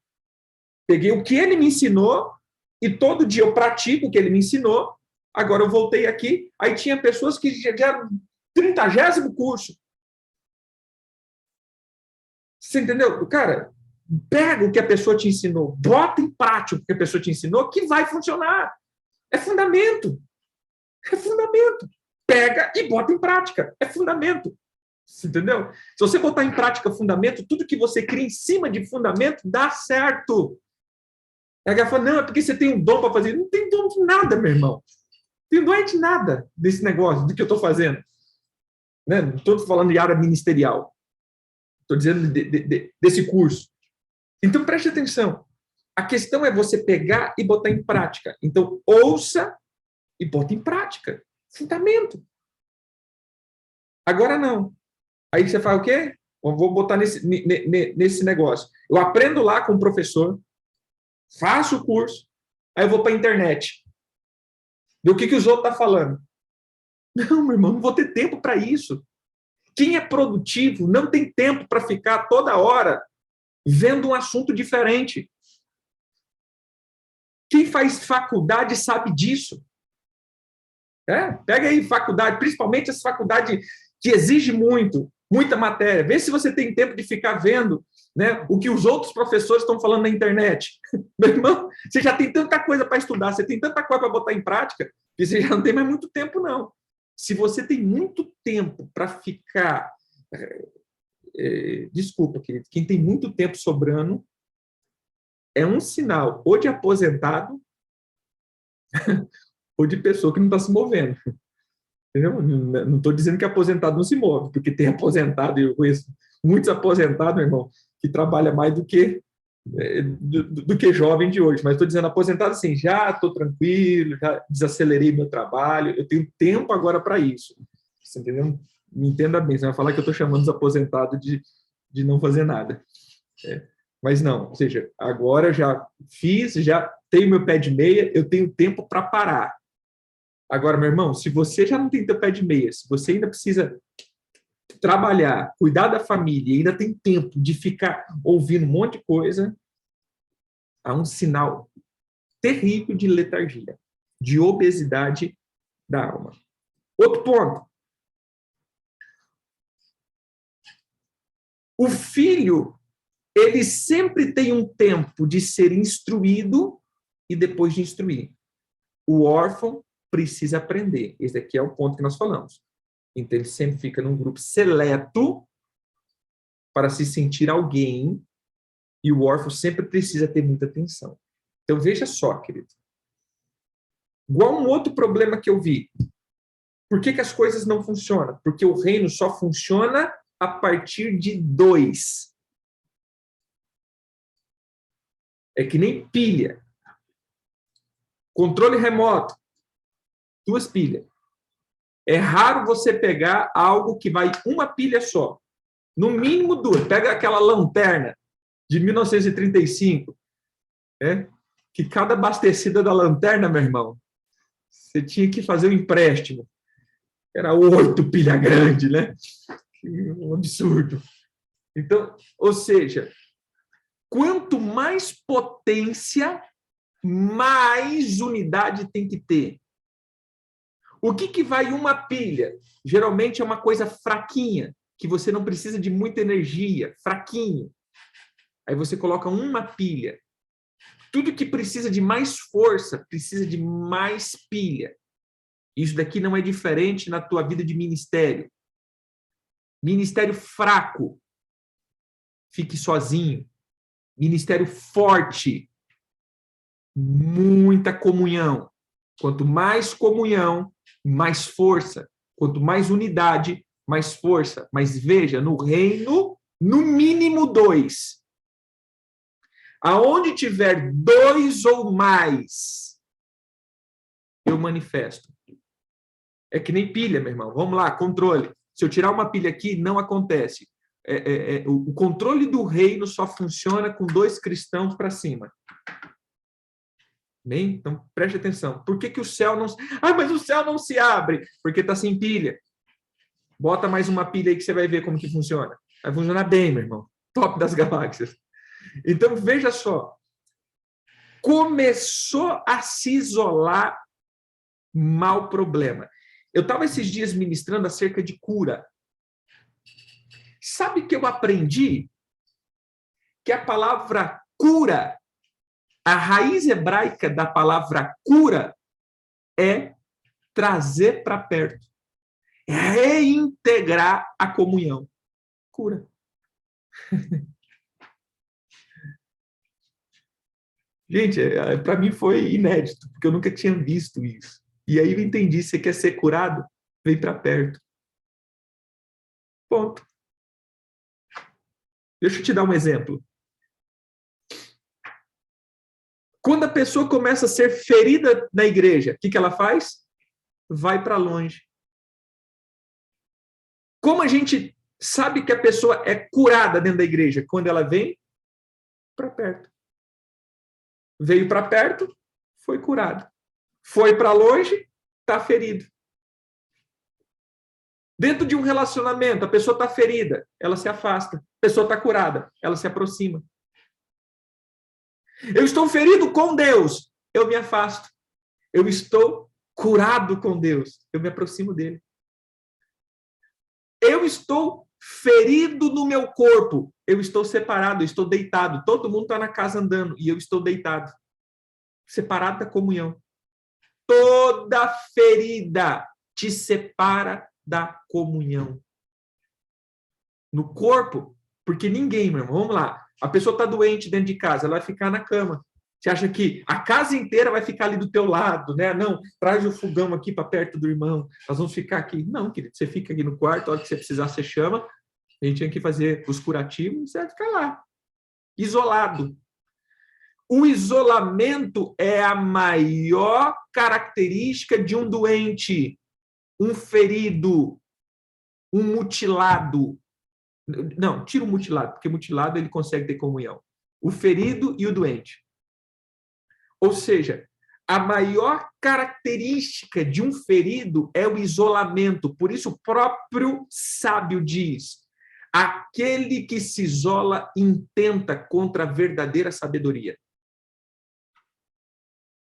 peguei o que ele me ensinou, e todo dia eu pratico o que ele me ensinou. Agora eu voltei aqui, aí tinha pessoas que já eram 30º curso. Você entendeu? Cara, pega o que a pessoa te ensinou, bota em prática o que a pessoa te ensinou, que vai funcionar. É fundamento. É fundamento. Pega e bota em prática. É fundamento. Entendeu? Se você botar em prática fundamento, tudo que você cria em cima de fundamento dá certo. Aí ela fala, não, é porque você tem um dom para fazer. Não tem dom de nada, meu irmão. Não tem dom de nada desse negócio, do que eu estou fazendo. Né? Não estou falando de área ministerial. Estou dizendo desse curso. Então, preste atenção. A questão é você pegar e botar em prática. Então, ouça e bota em prática. Fundamento. Agora não. Aí você faz o quê? Eu vou botar nesse negócio. Eu aprendo lá com o professor, faço o curso, aí eu vou para a internet. Ver o que os outros estão falando. Não, meu irmão, não vou ter tempo para isso. Quem é produtivo não tem tempo para ficar toda hora vendo um assunto diferente. Quem faz faculdade sabe disso. Pega aí faculdade, principalmente essa faculdade que exige muita matéria. Vê se você tem tempo de ficar vendo, né, o que os outros professores estão falando na internet. Meu irmão, você já tem tanta coisa para estudar, você tem tanta coisa para botar em prática, que você já não tem mais muito tempo, não. Se você tem muito tempo para ficar... desculpa, querido, quem tem muito tempo sobrando é um sinal ou de aposentado ou de pessoa que não está se movendo. Entendeu? Não estou dizendo que aposentado não se move, porque tem aposentado, eu conheço muitos aposentados, meu irmão, que trabalha mais do que jovem de hoje. Mas estou dizendo aposentado assim, já estou tranquilo, já desacelerei meu trabalho, eu tenho tempo agora para isso. Você entendeu? Me entenda bem, você vai falar que eu estou chamando os aposentados de não fazer nada. Mas não, ou seja, agora já fiz, já tenho meu pé de meia, eu tenho tempo para parar. Agora, meu irmão, se você já não tem teu pé de meia, se você ainda precisa trabalhar, cuidar da família, e ainda tem tempo de ficar ouvindo um monte de coisa, há um sinal terrível de letargia, de obesidade da alma. Outro ponto. O filho, ele sempre tem um tempo de ser instruído e depois de instruir. O órfão precisa aprender. Esse aqui é o ponto que nós falamos. Então, ele sempre fica num grupo seleto para se sentir alguém, e o órfão sempre precisa ter muita atenção. Então, veja só, querido. Igual um outro problema que eu vi. Por que as coisas não funcionam? Porque o reino só funciona a partir de 2. É que nem pilha. Controle remoto. 2 pilhas. É raro você pegar algo que vai uma pilha só. No mínimo 2. Pega aquela lanterna de 1935, que cada abastecida da lanterna, meu irmão, você tinha que fazer um empréstimo. Era 8 pilha grande, né? Um absurdo. Então, ou seja, quanto mais potência, mais unidade tem que ter. O que vai uma pilha? Geralmente é uma coisa fraquinha, que você não precisa de muita energia, fraquinho. Aí você coloca uma pilha. Tudo que precisa de mais força, precisa de mais pilha. Isso daqui não é diferente na tua vida de ministério. Ministério fraco, fique sozinho. Ministério forte, muita comunhão. Quanto mais comunhão, mais força. Quanto mais unidade, mais força. Mas veja, no reino, no mínimo 2. Aonde tiver 2 ou mais, eu manifesto. É que nem pilha, meu irmão. Vamos lá, controle. Se eu tirar uma pilha aqui, não acontece. O controle do reino só funciona com 2 cristãos para cima. Bem? Então, preste atenção. Por que o céu não... mas o céu não se abre. Porque está sem pilha. Bota mais uma pilha aí que você vai ver como que funciona. Vai funcionar bem, meu irmão. Top das galáxias. Então, veja só. Começou a se isolar mau problema. Eu estava esses dias ministrando acerca de cura. Sabe que eu aprendi? Que a palavra cura, a raiz hebraica da palavra cura é trazer para perto. Reintegrar a comunhão. Cura. Gente, para mim foi inédito, porque eu nunca tinha visto isso. E aí eu entendi, você quer ser curado? Vem para perto. Ponto. Deixa eu te dar um exemplo. Quando a pessoa começa a ser ferida na igreja, o que ela faz? Vai para longe. Como a gente sabe que a pessoa é curada dentro da igreja? Quando ela vem para perto. Veio para perto, foi curado. Foi para longe, está ferido. Dentro de um relacionamento, a pessoa está ferida, ela se afasta. A pessoa está curada, ela se aproxima. Eu estou ferido com Deus, eu me afasto. Eu estou curado com Deus, eu me aproximo dele. Eu estou ferido no meu corpo, eu estou separado, eu estou deitado. Todo mundo está na casa andando e eu estou deitado, separado da comunhão. Toda ferida te separa da comunhão. No corpo, porque ninguém, meu irmão, vamos lá, a pessoa está doente dentro de casa, ela vai ficar na cama. Você acha que a casa inteira vai ficar ali do teu lado, né? Não, traz o fogão aqui para perto do irmão, nós vamos ficar aqui. Não, querido, você fica aqui no quarto, a hora que você precisar, você chama, a gente tinha que fazer os curativos, você vai ficar lá, isolado. O isolamento é a maior característica de um doente, um ferido, um mutilado. Não, tira o mutilado, porque mutilado ele consegue ter comunhão. O ferido e o doente. Ou seja, a maior característica de um ferido é o isolamento. Por isso o próprio sábio diz: aquele que se isola intenta contra a verdadeira sabedoria.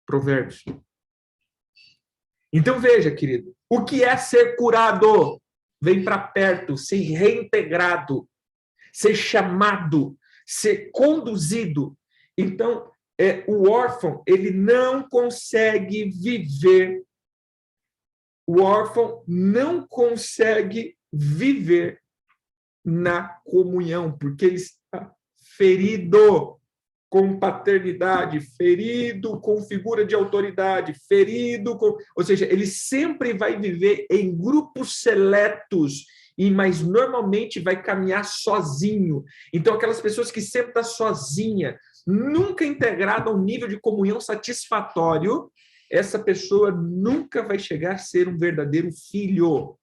Provérbios. Então veja, querido, o que é ser curado? Vem para perto, ser reintegrado, ser chamado, ser conduzido. Então, o órfão, ele não consegue viver. O órfão não consegue viver na comunhão, porque ele está ferido com paternidade, ferido com figura de autoridade, ferido com... Ou seja, ele sempre vai viver em grupos seletos, mas normalmente vai caminhar sozinho. Então, aquelas pessoas que sempre estão sozinha, nunca integrada a um nível de comunhão satisfatório, essa pessoa nunca vai chegar a ser um verdadeiro filho.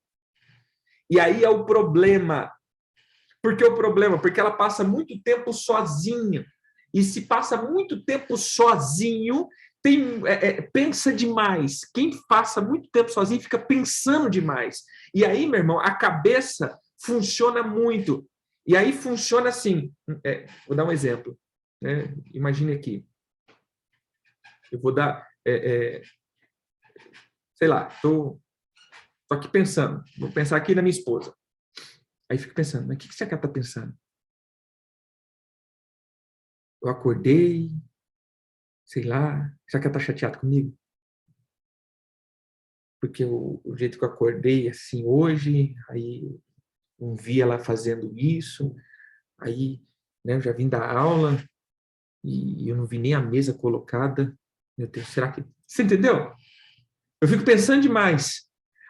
E aí é o problema. Por que o problema? Porque ela passa muito tempo sozinha. E se passa muito tempo sozinho, pensa demais. Quem passa muito tempo sozinho fica pensando demais. E aí, meu irmão, a cabeça funciona muito. E aí funciona assim. Vou dar um exemplo. Imagine aqui. Eu vou dar... sei lá, estou aqui pensando. Vou pensar aqui na minha esposa. Aí fico pensando, mas o que você está pensando? Eu acordei, sei lá, será que ela está chateada comigo? Porque o jeito que eu acordei assim hoje, aí não vi ela fazendo isso, aí né, eu já vim da aula e eu não vi nem a mesa colocada. Meu Deus, será que... Você entendeu? Eu fico pensando demais.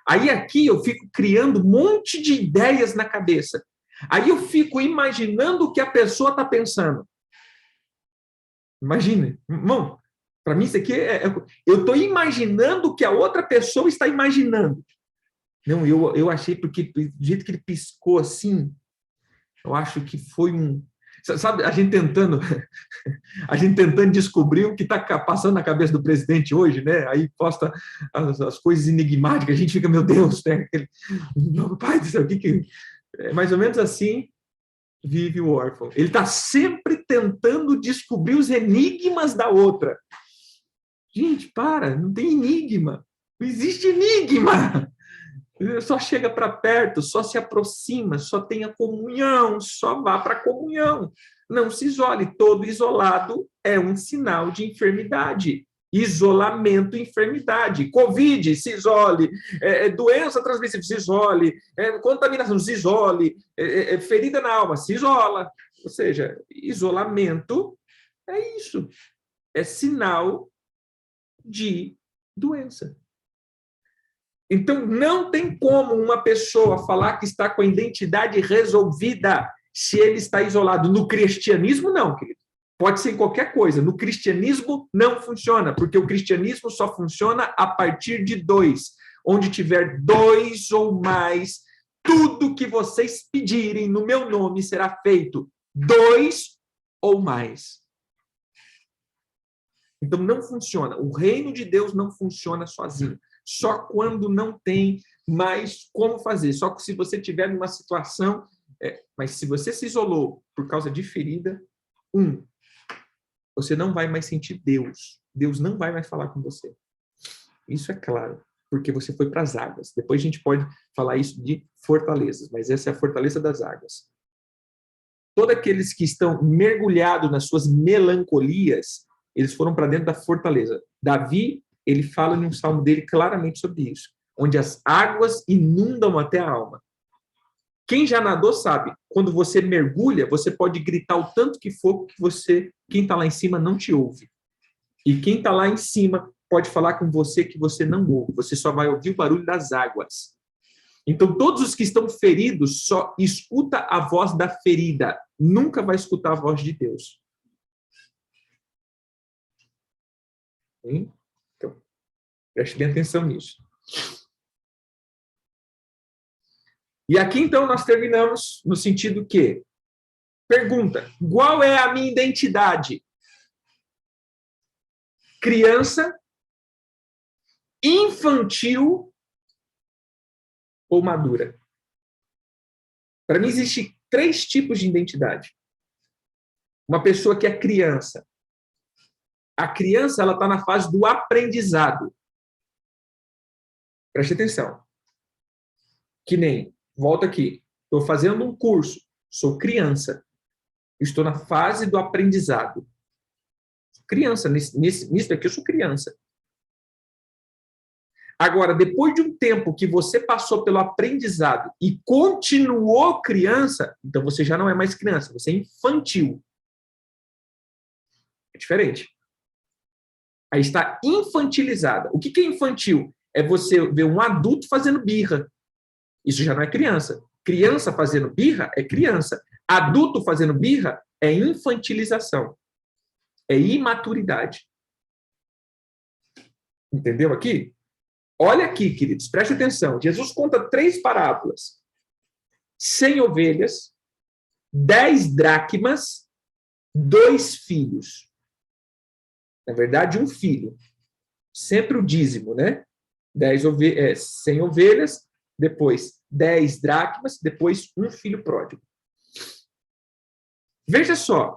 Aí aqui eu fico criando um monte de ideias na cabeça. Aí eu fico imaginando o que a pessoa está pensando. Imagina, irmão, para mim isso aqui eu estou imaginando o que a outra pessoa está imaginando. Não, eu achei, porque do jeito que ele piscou assim, eu acho que foi um... Sabe, a gente tentando descobrir o que está passando na cabeça do presidente hoje, né? Aí posta as coisas enigmáticas, a gente fica, meu Deus, né? Meu pai do céu, o que... É mais ou menos assim vive o órfão. Ele está sempre tentando descobrir os enigmas da outra. Gente, para, não tem enigma. Não existe enigma. Só chega para perto, só se aproxima, só tenha comunhão, só vá para a comunhão. Não se isole. Todo isolado é um sinal de enfermidade. Isolamento, enfermidade. Covid, se isole. Doença transmissível, se isole. Contaminação, se isole. Ferida na alma, se isola. Ou seja, isolamento é isso. É sinal de doença. Então, não tem como uma pessoa falar que está com a identidade resolvida se ele está isolado. No cristianismo, não, querido. Pode ser em qualquer coisa. No cristianismo, não funciona, porque o cristianismo só funciona a partir de 2. Onde tiver 2 ou mais, tudo que vocês pedirem no meu nome será feito. 2 ou mais. Então, não funciona. O reino de Deus não funciona sozinho. Só quando não tem mais como fazer. Só que se você tiver numa situação... mas se você se isolou por causa de ferida, você não vai mais sentir Deus. Deus não vai mais falar com você. Isso é claro, porque você foi para as águas. Depois a gente pode falar isso de fortalezas, mas essa é a fortaleza das águas. Todos aqueles que estão mergulhados nas suas melancolias, eles foram para dentro da fortaleza. Davi, ele fala em um salmo dele claramente sobre isso, onde as águas inundam até a alma. Quem já nadou sabe, quando você mergulha, você pode gritar o tanto que for que quem está lá em cima não te ouve. E quem está lá em cima pode falar com você que você não ouve. Você só vai ouvir o barulho das águas. Então, todos os que estão feridos só escuta a voz da ferida. Nunca vai escutar a voz de Deus. Então, preste bem atenção nisso. E aqui, então, nós terminamos no sentido que, pergunta, qual é a minha identidade? Criança, infantil ou madura? Para mim, existem 3 tipos de identidade. Uma pessoa que é criança. A criança, ela está na fase do aprendizado. Preste atenção. Que nem, volta aqui, estou fazendo um curso, sou criança. Estou na fase do aprendizado. Criança, nisso aqui eu sou criança. Agora, depois de um tempo que você passou pelo aprendizado e continuou criança, então você já não é mais criança, você é infantil. É diferente. Aí está infantilizada. O que é infantil? É você ver um adulto fazendo birra. Isso já não é criança. Criança fazendo birra é criança. Adulto fazendo birra é infantilização. É imaturidade. Entendeu aqui? Olha aqui, queridos, preste atenção. Jesus conta 3 parábolas. 100 ovelhas, 10 dracmas, 2 filhos. Na verdade, um filho. Sempre o dízimo, né? 100 ovelhas, depois 10 dracmas, depois um filho pródigo. Veja só.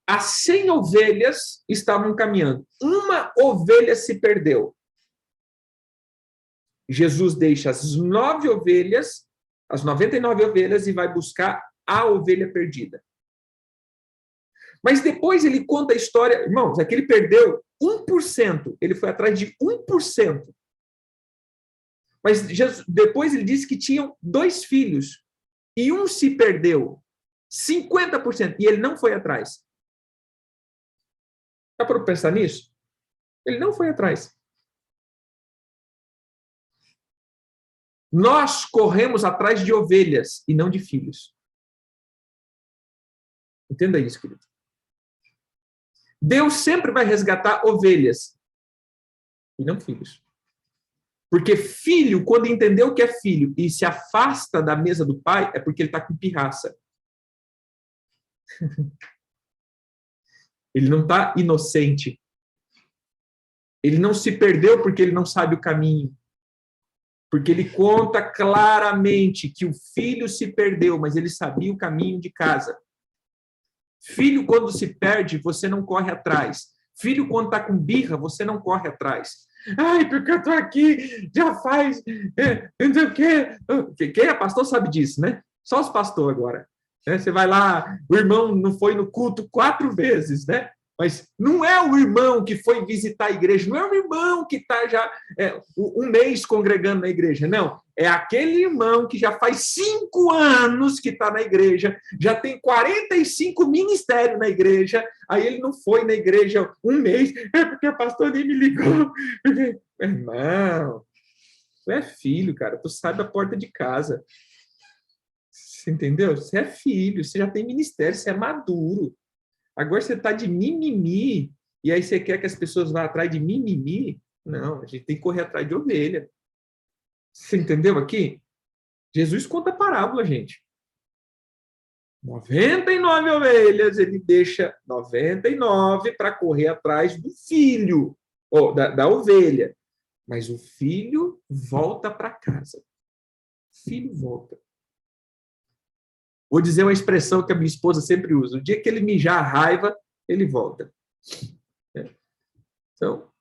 As 100 ovelhas estavam caminhando. Uma ovelha se perdeu. Jesus deixa as 9 ovelhas, as 99 ovelhas, e vai buscar a ovelha perdida. Mas depois ele conta a história, irmãos, é que ele perdeu 1%, ele foi atrás de 1%. Mas Jesus, depois ele disse que tinham 2 filhos, e um se perdeu, 50%, e ele não foi atrás. Dá para pensar nisso? Ele não foi atrás. Nós corremos atrás de ovelhas e não de filhos. Entenda isso, querido. Deus sempre vai resgatar ovelhas e não filhos. Porque filho, quando entendeu que é filho e se afasta da mesa do pai, é porque ele está com pirraça. Ele não está inocente. Ele não se perdeu porque ele não sabe o caminho. Porque ele conta claramente que o filho se perdeu, mas ele sabia o caminho de casa. Filho, quando se perde, você não corre atrás. Filho, quando está com birra, você não corre atrás. Ai, porque eu estou aqui, já faz, não sei o quê. Quem é pastor sabe disso, né? Só os pastores agora. Você vai lá, o irmão não foi no culto 4 vezes, né? Mas não é o irmão que foi visitar a igreja, não é o irmão que está já um mês congregando na igreja, não. É aquele irmão que já faz 5 anos que está na igreja, já tem 45 ministérios na igreja, aí ele não foi na igreja um mês, porque o pastor nem me ligou. Irmão, tu é filho, cara, tu sai da porta de casa. Você entendeu? Você é filho, você já tem ministério, você é maduro. Agora você está de mimimi, e aí você quer que as pessoas vá atrás de mimimi? Não, a gente tem que correr atrás de ovelha. Você entendeu aqui? Jesus conta parábola, gente. 99 ovelhas, ele deixa 99 para correr atrás do filho, ou da ovelha. Mas o filho volta para casa. O filho volta. Vou dizer uma expressão que a minha esposa sempre usa. O dia que ele mijar a raiva, ele volta. Então,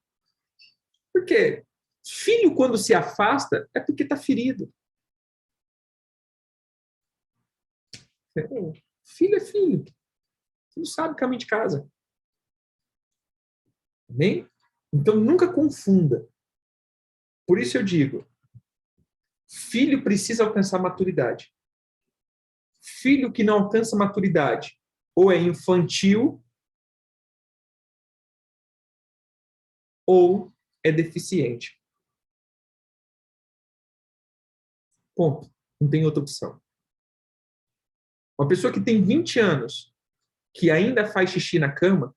por quê? Filho, quando se afasta, é porque está ferido. Filho é filho. Filho sabe o caminho de casa. Amém? Então, nunca confunda. Por isso eu digo, filho precisa alcançar maturidade. Filho que não alcança maturidade ou é infantil ou é deficiente. Ponto. Não tem outra opção. Uma pessoa que tem 20 anos, que ainda faz xixi na cama,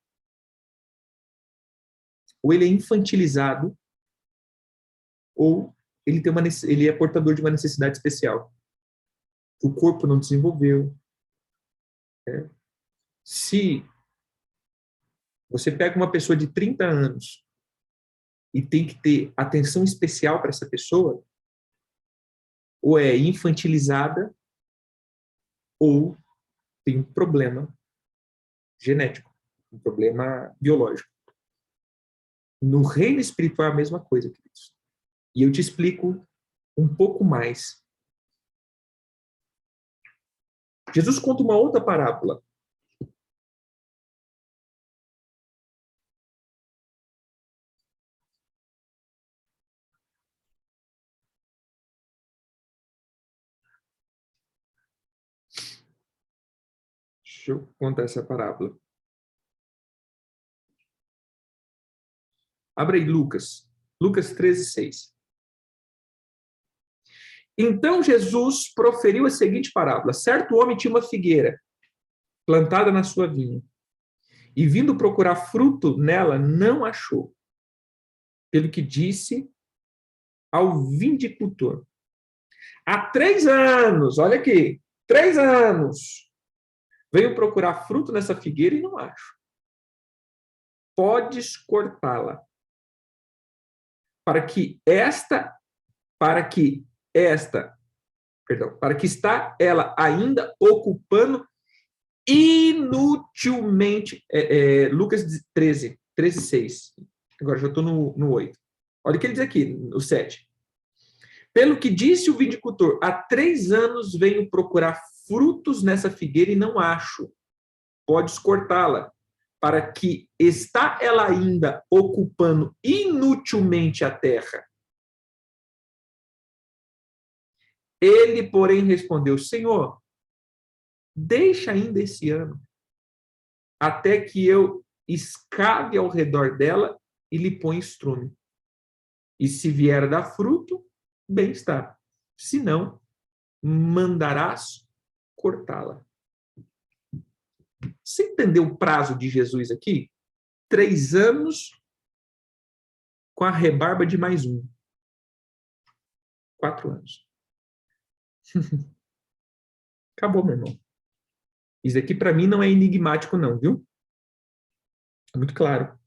ou ele é infantilizado, ou ele é portador de uma necessidade especial. O corpo não desenvolveu. Se você pega uma pessoa de 30 anos e tem que ter atenção especial para essa pessoa, ou é infantilizada, ou tem um problema genético, um problema biológico. No reino espiritual é a mesma coisa, queridos. E eu te explico um pouco mais. Jesus conta uma outra parábola. Deixa eu contar essa parábola. Abra aí Lucas. Lucas 13:6. Então Jesus proferiu a seguinte parábola. Certo homem tinha uma figueira plantada na sua vinha. E vindo procurar fruto nela, não achou. Pelo que disse ao vindicultor. Há 3 anos, olha aqui, 3 anos, venho procurar fruto nessa figueira e não acho. Podes cortá-la, para que está ela ainda ocupando inutilmente, Lucas 13:6. Agora já estou no 8. Olha o que ele diz aqui, no 7. Pelo que disse o vindicultor, há 3 anos venho procurar frutos nessa figueira e não acho. Podes cortá-la, para que está ela ainda ocupando inutilmente a terra. Ele, porém, respondeu, Senhor, deixa ainda esse ano, até que eu escave ao redor dela e lhe ponha estrume. E se vier a dar fruto, bem está. Se não, mandarás cortá-la. Você entendeu o prazo de Jesus aqui? 3 anos com a rebarba de mais um. 4 anos. Acabou, meu irmão. Isso aqui, para mim, não é enigmático, não, viu? É muito claro.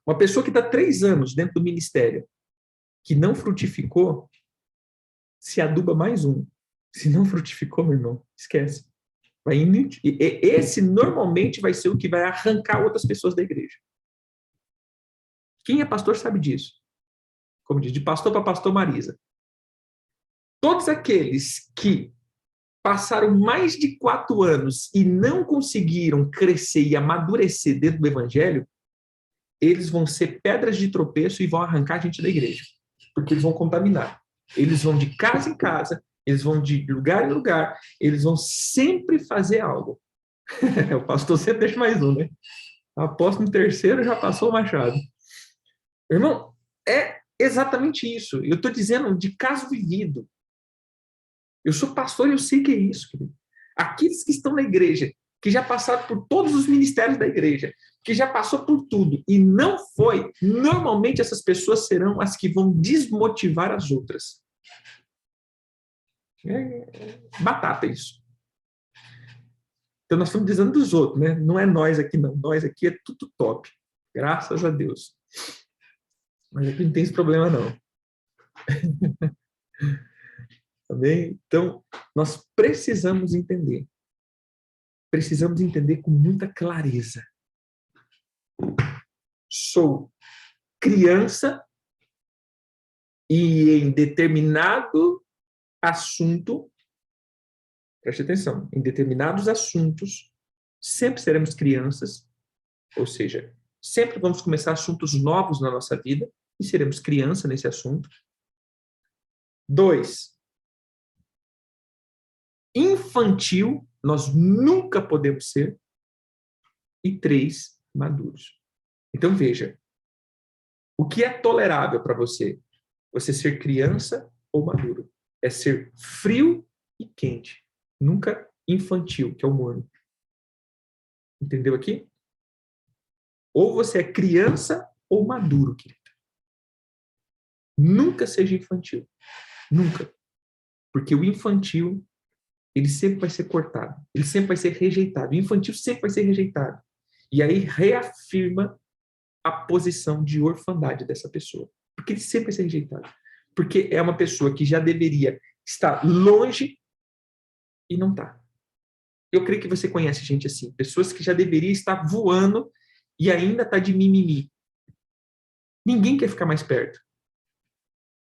Uma pessoa que está 3 anos dentro do ministério, que não frutificou, se aduba mais um. Se não frutificou, meu irmão, esquece. Vai inútil. E esse, normalmente, vai ser o que vai arrancar outras pessoas da igreja. Quem é pastor sabe disso. Como diz, de pastor para pastor Marisa. Todos aqueles que passaram mais de 4 anos e não conseguiram crescer e amadurecer dentro do evangelho, eles vão ser pedras de tropeço e vão arrancar a gente da igreja. Porque eles vão contaminar. Eles vão de casa em casa, eles vão de lugar em lugar, eles vão sempre fazer algo. O pastor sempre deixa mais um, né? Aposto no terceiro, já passou o machado. Irmão, é exatamente isso. Eu estou dizendo de caso vivido. Eu sou pastor e eu sei que é isso, querido. Aqueles que estão na igreja, que já passaram por todos os ministérios da igreja, que já passou por tudo e não foi, normalmente essas pessoas serão as que vão desmotivar as outras. É batata isso. Então nós estamos dizendo dos outros, né? Não é nós aqui, não. Nós aqui é tudo top. Graças a Deus. Mas aqui não tem esse problema, não. Tá bem? Então, nós precisamos entender. Precisamos entender com muita clareza sou criança e em determinado assunto, preste atenção, em determinados assuntos, sempre seremos crianças, ou seja, sempre vamos começar assuntos novos na nossa vida e seremos criança nesse assunto. 2, infantil, nós nunca podemos ser. E 3, maduros. Então, veja, o que é tolerável para você? Você ser criança ou maduro? É ser frio e quente, nunca infantil, que é o morno. Entendeu aqui? Ou você é criança ou maduro, querido. Nunca seja infantil. Nunca. Porque o infantil, ele sempre vai ser cortado. Ele sempre vai ser rejeitado. O infantil sempre vai ser rejeitado. E aí reafirma a posição de orfandade dessa pessoa. Porque ele sempre vai ser rejeitado. Porque é uma pessoa que já deveria estar longe e não está. Eu creio que você conhece gente assim. Pessoas que já deveria estar voando e ainda está de mimimi. Ninguém quer ficar mais perto.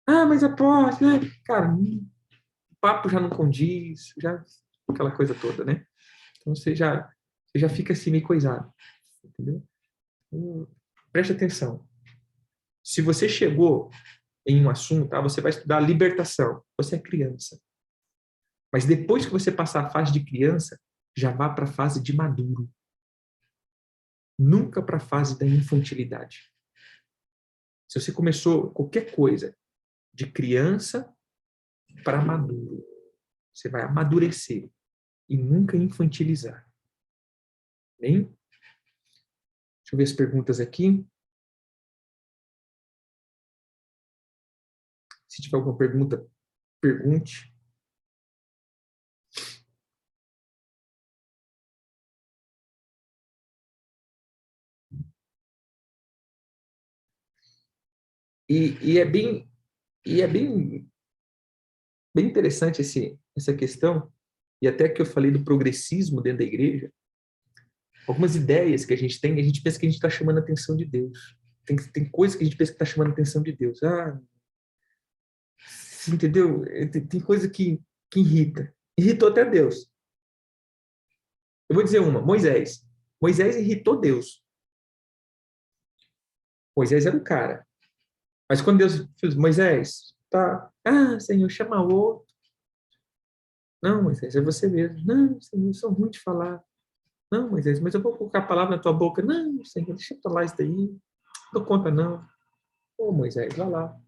Ah, mas aposto, né? Cara, o papo já não condiz, já aquela coisa toda, né? Então você já fica assim meio coisado. Entendeu? Preste atenção. Se você chegou em um assunto, tá? Você vai estudar libertação. Você é criança. Mas depois que você passar a fase de criança, já vá para a fase de maduro. Nunca para a fase da infantilidade. Se você começou qualquer coisa de criança para maduro, você vai amadurecer e nunca infantilizar. Bem? Deixa eu ver as perguntas aqui. Se tiver alguma pergunta, pergunte. E é bem interessante essa questão, e até que eu falei do progressismo dentro da igreja, algumas ideias que a gente tem, a gente pensa que a gente está chamando a atenção de Deus. Tem coisas que a gente pensa que está chamando a atenção de Deus. Ah, você entendeu? Tem coisa que irrita. Irritou até Deus. Eu vou dizer uma, Moisés. Moisés irritou Deus. Moisés era o cara. Mas quando Deus fez, Moisés, tá, Senhor, chama outro. Não, Moisés, é você mesmo. Não, Senhor, eu sou ruim de falar. Não, Moisés, mas eu vou colocar a palavra na tua boca. Não, Senhor, deixa eu falar isso daí. Não dou conta, não. Ô, Moisés, vai lá.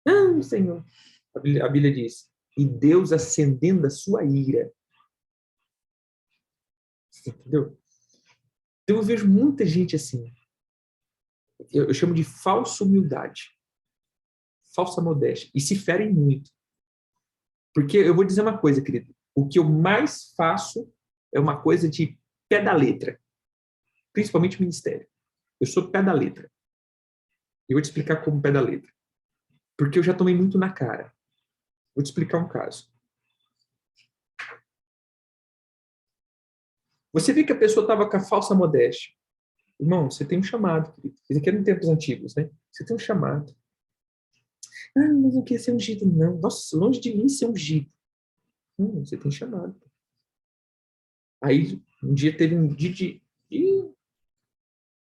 Não, Senhor. A Bíblia diz, e Deus acendendo a sua ira. Você entendeu? Então eu vejo muita gente assim. Eu chamo de falsa humildade. Falsa modéstia. E se ferem muito. Porque eu vou dizer uma coisa, querido. O que eu mais faço é uma coisa de pé da letra. Principalmente ministério. Eu sou pé da letra. E eu vou te explicar como pé da letra. Porque eu já tomei muito na cara. Vou te explicar um caso. Você vê que a pessoa estava com a falsa modéstia. Irmão, você tem um chamado, querido. Isso aqui é em tempos antigos, né? Você tem um chamado. Ah, mas não quer ser ungido, não. Nossa, longe de mim ser ungido. Não, você tem chamado. Aí, um dia teve um dia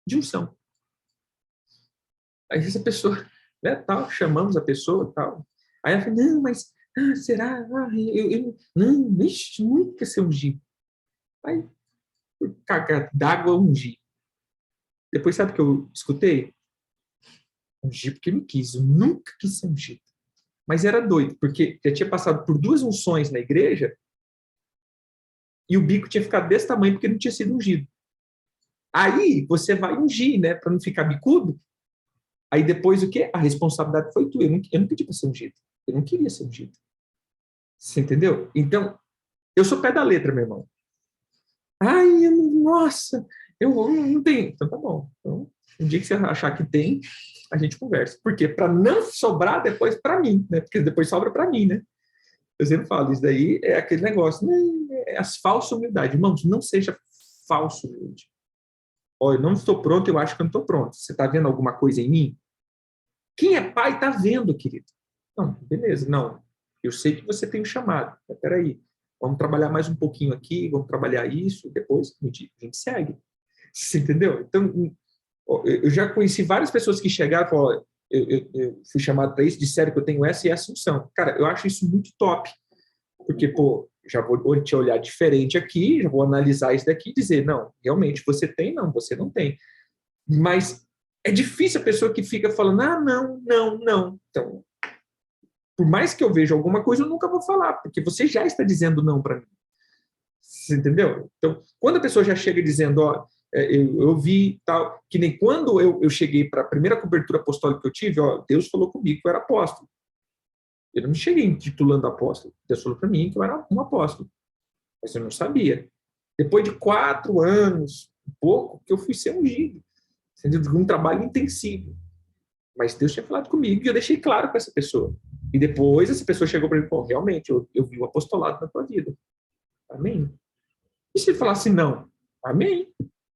de unção. Aí essa pessoa, né, tal, chamamos a pessoa, tal. Aí ela falou, não, mas, será? Não, ixi, nunca ser ungido. Aí, por cagar d'água, ungi. Depois, sabe o que eu escutei? Ungi porque não quis, eu nunca quis ser ungido. Mas era doido, porque já tinha passado por 2 unções na igreja e o bico tinha ficado desse tamanho porque não tinha sido ungido. Aí você vai ungir, né, para não ficar bicudo. Aí depois o quê? A responsabilidade foi tua. Eu não pedi para ser ungido. Eu não queria ser ungido. Você entendeu? Então, eu sou pé da letra, meu irmão. Ai, nossa, eu não tenho. Então tá bom. Então, um dia que você achar que tem, a gente conversa. Por quê? Para não sobrar depois para mim, né? Porque depois sobra para mim, né? Eu sempre falo, isso daí é aquele negócio, né? É as falsas humildades. Irmãos, não seja falso humilde. Ó, eu não estou pronto, eu acho que eu não estou pronto. Você está vendo alguma coisa em mim? Quem é pai está vendo, querido. Não, beleza, não. Eu sei que você tem um chamado. Mas peraí, vamos trabalhar mais um pouquinho aqui, vamos trabalhar isso, depois a gente segue. Você entendeu? Então, eu já conheci várias pessoas que chegaram e falaram, eu fui chamado para isso, disseram que eu tenho essa e essa função. Cara, eu acho isso muito top, porque, pô, já vou te olhar diferente aqui, já vou analisar isso daqui e dizer, não, realmente você tem, não, você não tem. Mas é difícil a pessoa que fica falando, ah, não, não, não. Então, por mais que eu veja alguma coisa, eu nunca vou falar, porque você já está dizendo não para mim. Você entendeu? Então, quando a pessoa já chega dizendo, ó, eu vi tal, que nem quando eu cheguei para a primeira cobertura apostólica que eu tive, ó, Deus falou comigo que eu era apóstolo. Eu não me cheguei intitulando apóstolo. Deus falou para mim que eu era um apóstolo. Mas eu não sabia. Depois de 4 anos, um pouco, que eu fui ser ungido. Entendeu? Um trabalho intensivo. Mas Deus tinha falado comigo e eu deixei claro para essa pessoa. E depois essa pessoa chegou para mim e falou, realmente, eu vi o apostolado na tua vida. Amém. E se ele falasse não? Amém.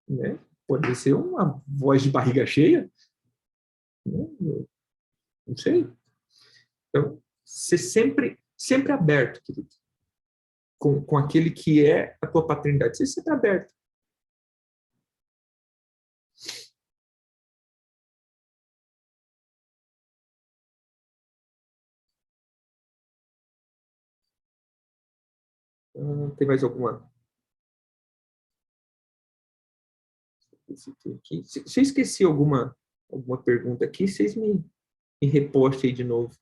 Né? Pode ser uma voz de barriga cheia. Né? Não sei. Então, ser sempre aberto, querido. Com aquele que é a tua paternidade. Ser sempre aberto. Tem mais alguma? Se eu esqueci alguma pergunta aqui, vocês me repostem aí de novo.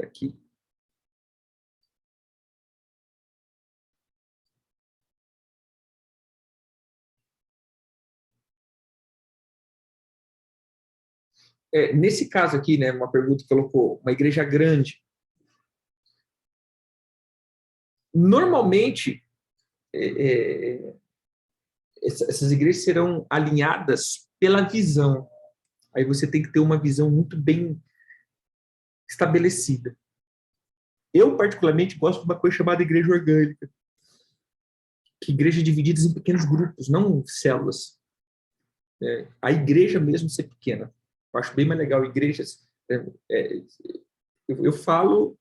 Aqui. Nesse caso aqui, né, uma pergunta que colocou, uma igreja grande. Normalmente, essas igrejas serão alinhadas pela visão. Aí você tem que ter uma visão muito bem estabelecida. Eu, particularmente, gosto de uma coisa chamada igreja orgânica, que igrejas divididas em pequenos grupos, não células. A igreja mesmo ser pequena. Eu acho bem mais legal igrejas. Eu falo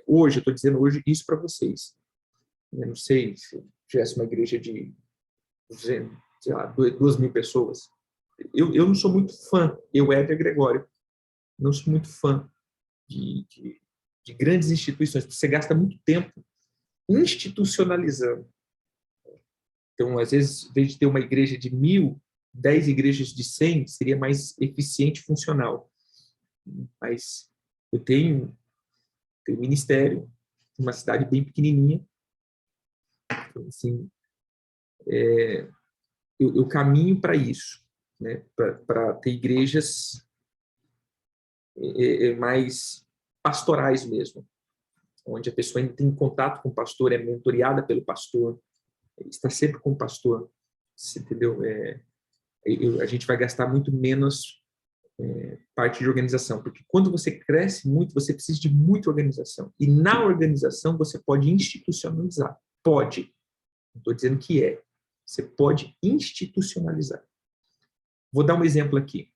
hoje, eu estou dizendo hoje isso para vocês. Eu não sei se tivesse uma igreja de 200, sei lá, 2.000 pessoas. Eu não sou muito fã, Éder Gregório, não sou muito fã de grandes instituições, porque você gasta muito tempo institucionalizando. Então, às vezes, em vez de ter uma igreja de 1.000, 10 igrejas de 100 seria mais eficiente e funcional. Mas eu tenho ministério, uma cidade bem pequenininha, então, assim, eu caminho para isso, né? Para ter igrejas mais pastorais mesmo, onde a pessoa ainda tem contato com o pastor, é mentoreada pelo pastor, está sempre com o pastor, você entendeu? A gente vai gastar muito menos parte de organização, porque quando você cresce muito, você precisa de muita organização, e na organização você pode institucionalizar, pode, não estou dizendo que você pode institucionalizar. Vou dar um exemplo aqui.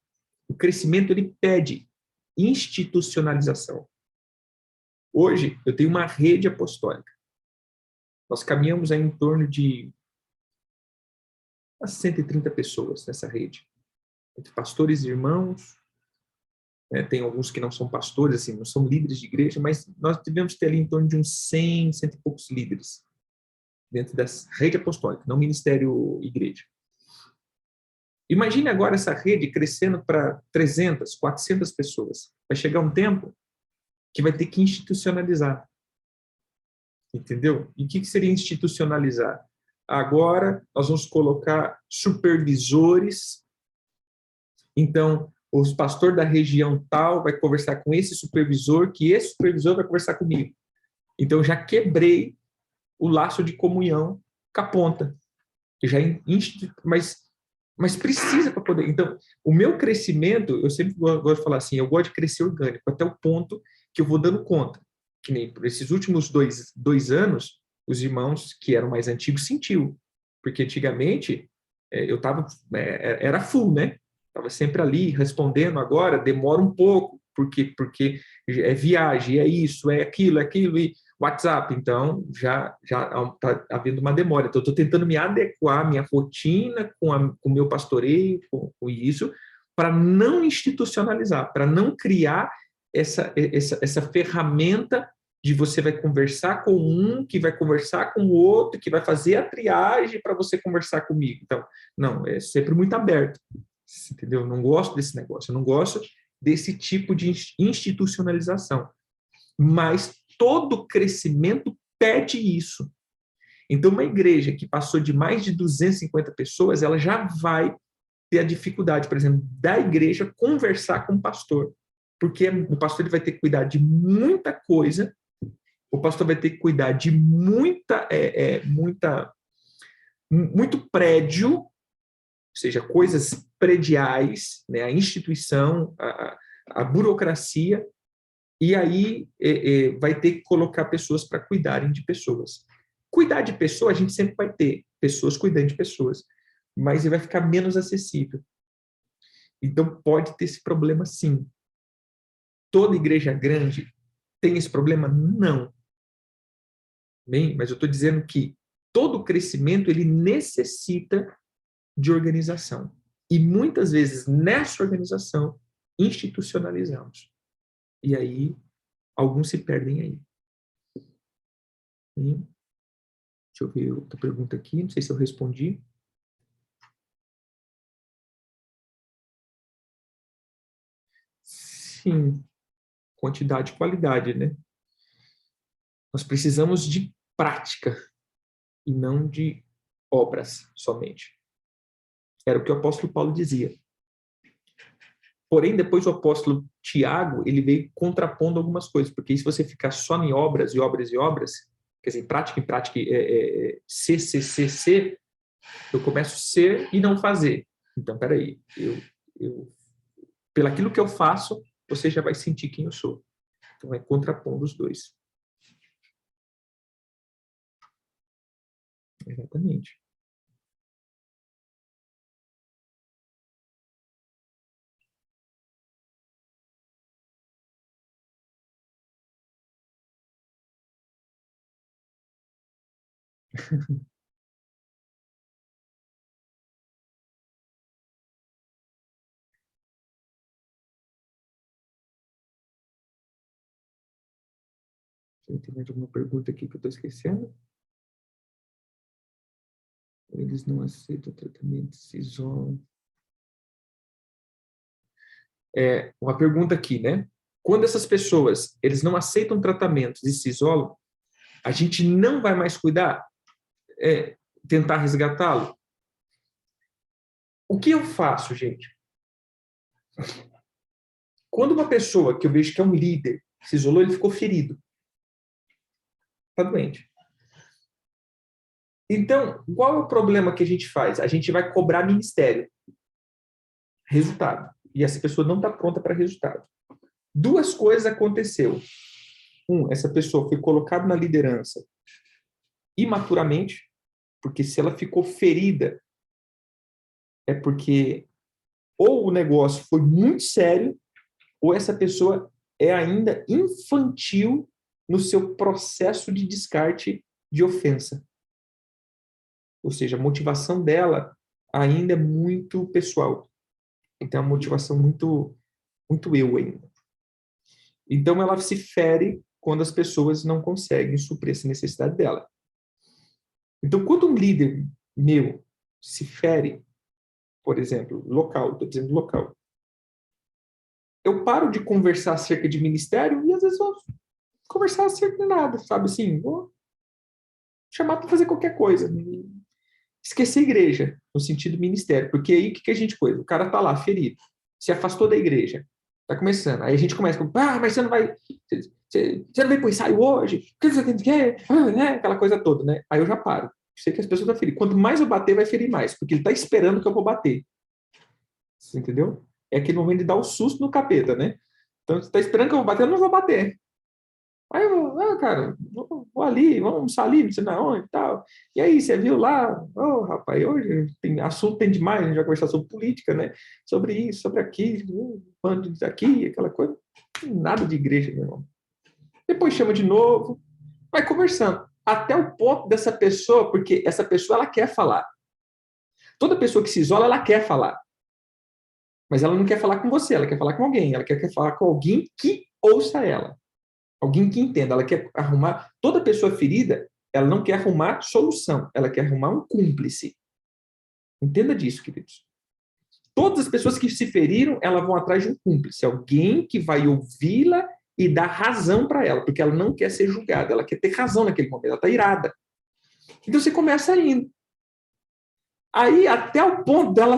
O crescimento, ele pede institucionalização. Hoje, eu tenho uma rede apostólica. Nós caminhamos aí em torno de umas 130 pessoas nessa rede. Entre pastores e irmãos, tem alguns que não são pastores, assim, não são líderes de igreja, mas nós devemos ter ali em torno de uns 100, cento e poucos líderes dentro dessa rede apostólica, não ministério igreja. Imagine agora essa rede crescendo para 300, 400 pessoas. Vai chegar um tempo que vai ter que institucionalizar. Entendeu? E o que seria institucionalizar? Agora, nós vamos colocar supervisores. Então, o pastor da região tal vai conversar com esse supervisor, que esse supervisor vai conversar comigo. Então, já quebrei o laço de comunhão com a ponta. Mas precisa para poder. Então, o meu crescimento, eu sempre gosto de falar assim, eu gosto de crescer orgânico, até o ponto que eu vou dando conta. Que nem por esses últimos dois anos, os irmãos que eram mais antigos sentiu. Porque antigamente eu estava, era full, né? Estava sempre ali respondendo, agora demora um pouco, porque é viagem, é isso, é aquilo, e WhatsApp, então já está havendo uma demora. Então, eu estou tentando me adequar à minha rotina com o meu pastoreio, com isso, para não institucionalizar, para não criar essa ferramenta de você vai conversar com um, que vai conversar com o outro, que vai fazer a triagem para você conversar comigo. Então, não, é sempre muito aberto, entendeu? Eu não gosto desse negócio, eu não gosto desse tipo de institucionalização. Mas todo crescimento pede isso. Então, uma igreja que passou de mais de 250 pessoas, ela já vai ter a dificuldade, por exemplo, da igreja conversar com o pastor, porque o pastor ele vai ter que cuidar de muita coisa, o pastor vai ter que cuidar de muito prédio, ou seja, coisas prediais, né, a instituição, a burocracia, e aí vai ter que colocar pessoas para cuidarem de pessoas. Cuidar de pessoas, a gente sempre vai ter pessoas cuidando de pessoas, mas ele vai ficar menos acessível. Então, pode ter esse problema, sim. Toda igreja grande tem esse problema? Não. Bem, mas eu estou dizendo que todo crescimento, ele necessita de organização. E muitas vezes, nessa organização, institucionalizamos. E aí, alguns se perdem aí. Bem, deixa eu ver outra pergunta aqui, não sei se eu respondi. Sim, quantidade e qualidade, né? Nós precisamos de prática e não de obras somente. Era o que o apóstolo Paulo dizia. Porém, depois o apóstolo Tiago, ele veio contrapondo algumas coisas, porque se você ficar só em obras e obras e obras, quer dizer, prática, C, eu começo a ser e não fazer. Então, peraí, pelo aquilo que eu faço, você já vai sentir quem eu sou. Então, é contrapondo os dois. Exatamente. Tem mais alguma pergunta aqui que eu estou esquecendo? Eles não aceitam tratamento, se isolam. Uma pergunta aqui, né? Quando essas pessoas, eles não aceitam tratamentos e se isolam, a gente não vai mais cuidar? Tentar resgatá-lo? O que eu faço, gente? Quando uma pessoa que eu vejo que é um líder se isolou, ele ficou ferido. Está doente. Então, qual é o problema que a gente faz? A gente vai cobrar ministério. Resultado. E essa pessoa não está pronta para resultado. Duas coisas aconteceu. Essa pessoa foi colocada na liderança imaturamente, porque se ela ficou ferida, é porque ou o negócio foi muito sério, ou essa pessoa é ainda infantil no seu processo de descarte de ofensa. Ou seja, a motivação dela ainda é muito pessoal. Então, é uma motivação muito, muito eu ainda. Então, ela se fere quando as pessoas não conseguem suprir essa necessidade dela. Então, quando um líder meu se fere, por exemplo, local, estou dizendo local, eu paro de conversar acerca de ministério e às vezes vou conversar acerca de nada, sabe assim? Vou chamar para fazer qualquer coisa. Esquecer a igreja, no sentido ministério, porque aí o que a gente coisa? O cara tá lá, ferido, se afastou da igreja, tá começando. Aí a gente começa com, mas você não vai. Você não veio pro ensaio hoje? O que você quer? Né? Aquela coisa toda, né? Aí eu já paro. Sei que as pessoas estão feridas. Quanto mais eu bater, vai ferir mais, porque ele tá esperando que eu vou bater. Você entendeu? É aquele momento de dar o susto no capeta, né? Então, você tá esperando que eu vou bater, eu não vou bater. Aí eu, cara, vou ali, vamos almoçar ali, não sei na onde e tal. E aí, você viu lá? Ô, rapaz, hoje tem assunto tem demais, a gente vai conversar sobre política, né? Sobre isso, sobre aquilo, quanto disso aqui, aquela coisa. Nada de igreja, meu irmão. Depois chama de novo, vai conversando. Até o ponto dessa pessoa, porque essa pessoa, ela quer falar. Toda pessoa que se isola, ela quer falar. Mas ela não quer falar com você, ela quer falar com alguém. Ela quer falar com alguém que ouça ela. Alguém que entenda. Ela quer arrumar. Toda pessoa ferida, ela não quer arrumar solução. Ela quer arrumar um cúmplice. Entenda disso, queridos. Todas as pessoas que se feriram, elas vão atrás de um cúmplice. Alguém que vai ouvi-la e dar razão para ela. Porque ela não quer ser julgada. Ela quer ter razão naquele momento. Ela está irada. Então você começa indo. Aí, até o ponto dela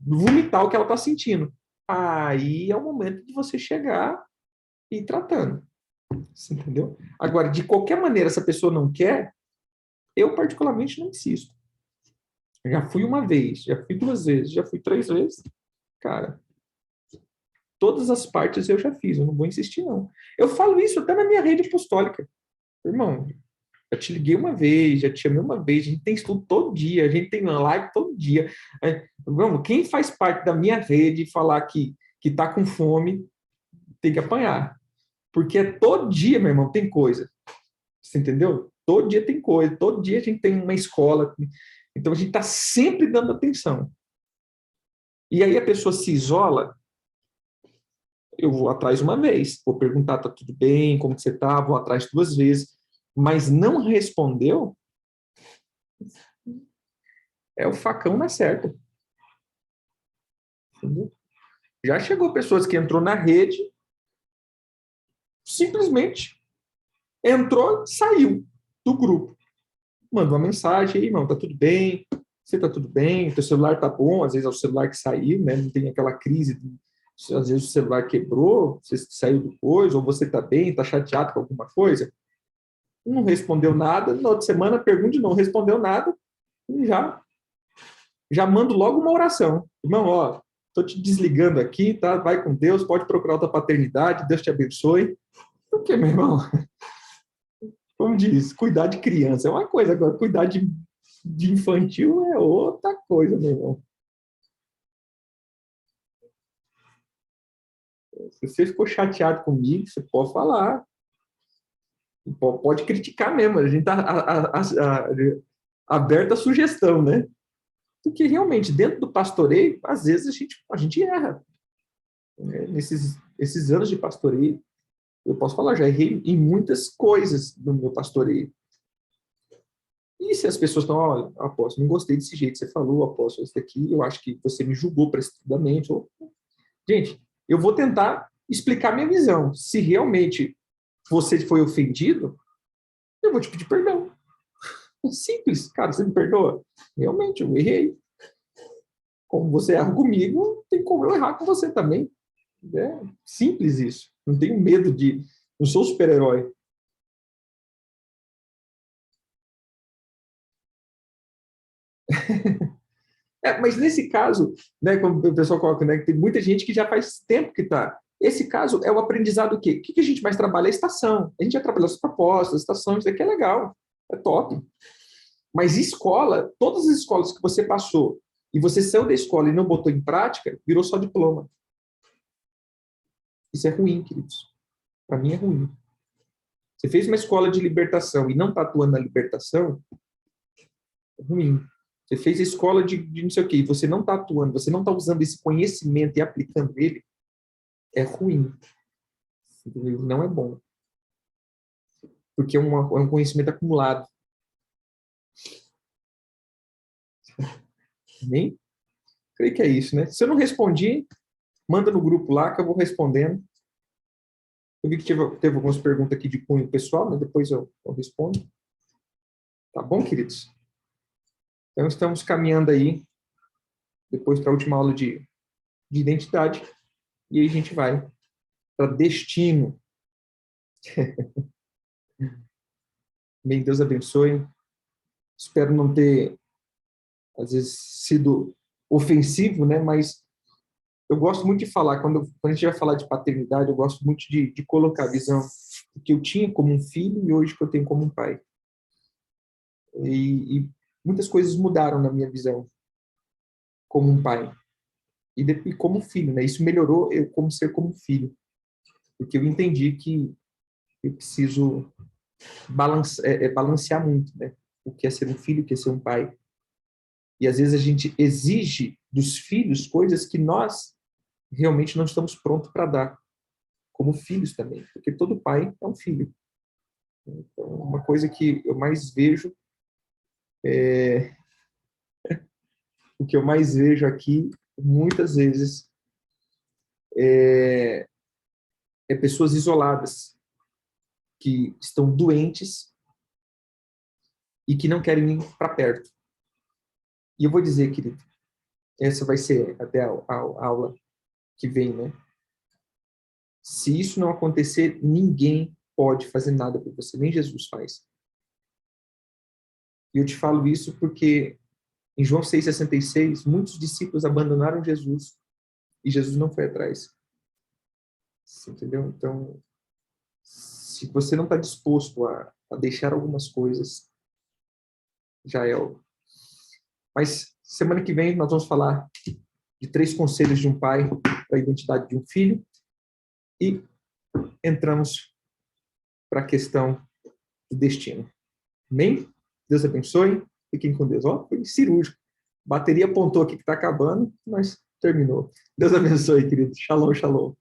vomitar o que ela está sentindo. Aí é o momento de você chegar e ir tratando. Você entendeu? Agora, de qualquer maneira, essa pessoa não quer, eu particularmente não insisto. Já fui uma vez, já fui duas vezes, já fui três vezes. Cara, todas as partes eu já fiz, eu não vou insistir, não. Eu falo isso até na minha rede apostólica. Irmão, já te liguei uma vez, já te chamei uma vez, a gente tem estudo todo dia, a gente tem live todo dia. Vamos, quem faz parte da minha rede e falar que tá com fome, tem que apanhar. Porque todo dia, meu irmão, tem coisa. Você entendeu? Todo dia tem coisa, todo dia a gente tem uma escola. Então a gente está sempre dando atenção. E aí a pessoa se isola, eu vou atrás uma vez, vou perguntar, tá tudo bem, como que você tá, vou atrás duas vezes, mas não respondeu, é o facão na certa. Entendeu? Já chegou pessoas que entrou na rede, simplesmente entrou, saiu do grupo. Mandou uma mensagem, aí, irmão, tá tudo bem? Você tá tudo bem? Teu celular tá bom? Às vezes é o celular que saiu, né? Não tem aquela crise, às vezes o celular quebrou, você saiu depois, ou você tá bem, tá chateado com alguma coisa. Não respondeu nada, na outra semana pergunta de novo, não respondeu nada, e já mando logo uma oração. Irmão, ó, tô te desligando aqui, tá? Vai com Deus, pode procurar outra paternidade, Deus te abençoe. O que, meu irmão? Como diz, cuidar de criança é uma coisa, agora cuidar de infantil é outra coisa, meu irmão. Se você ficou chateado comigo, você pode falar. Pode criticar mesmo. A gente está aberto à sugestão, né? Porque realmente, dentro do pastoreio, às vezes a gente erra. Nesses esses anos de pastoreio, eu posso falar, já errei em muitas coisas no meu pastoreio. E se as pessoas estão, olha, apóstolo, não gostei desse jeito que você falou, apóstolo, isso daqui, eu acho que você me julgou precipitadamente. Gente, eu vou tentar explicar minha visão. Se realmente você foi ofendido, eu vou te pedir perdão. É simples, cara, você me perdoa? Realmente, eu errei. Como você erra comigo, tem como eu errar com você também. É simples isso. Não tenho medo de. Não sou super-herói. Mas nesse caso, né, como o pessoal coloca, né, tem muita gente que já faz tempo que está. Esse caso é o aprendizado o quê? O que a gente mais trabalha? É a estação. A gente já trabalhou as propostas, estações, isso aqui é legal, é top. Mas escola, todas as escolas que você passou e você saiu da escola e não botou em prática, virou só diploma. Isso é ruim, queridos. Para mim é ruim. Você fez uma escola de libertação e não está atuando na libertação, é ruim. Você fez a escola de não sei o quê, e você não está atuando, você não está usando esse conhecimento e aplicando ele, é ruim. Não é bom. Porque é um conhecimento acumulado. Nem creio que é isso, né? Se eu não respondi, manda no grupo lá que eu vou respondendo. Eu vi que teve algumas perguntas aqui de cunho pessoal, mas depois eu respondo. Tá bom, queridos? Então, estamos caminhando aí, depois para a última aula de identidade, e aí a gente vai para destino. Bem, Deus abençoe. Espero não ter, às vezes, sido ofensivo, né? Mas eu gosto muito de falar, quando a gente vai falar de paternidade, eu gosto muito de colocar a visão. que eu tinha como um filho e hoje que eu tenho como um pai. E muitas coisas mudaram na minha visão como um pai e como filho, né? Isso melhorou eu como ser como filho, porque eu entendi que eu preciso balancear muito, né? O que é ser um filho, o que é ser um pai. E às vezes a gente exige dos filhos coisas que nós realmente não estamos prontos para dar, como filhos também, porque todo pai é um filho. Então, uma coisa que eu mais vejo, o que eu mais vejo aqui, muitas vezes, é pessoas isoladas, que estão doentes e que não querem ir para perto. E eu vou dizer, querido, essa vai ser até a aula que vem, né? Se isso não acontecer, ninguém pode fazer nada por você, nem Jesus faz. E eu te falo isso porque em João 6,66, muitos discípulos abandonaram Jesus e Jesus não foi atrás. Você entendeu? Então, se você não está disposto a deixar algumas coisas, já é o... Mas semana que vem nós vamos falar de 3 conselhos de um pai para a identidade de um filho e entramos para a questão do destino. Amém? Deus abençoe. Fiquem com Deus. Ó, foi cirúrgico. A bateria apontou aqui que está acabando, mas terminou. Deus abençoe, querido. Shalom, shalom.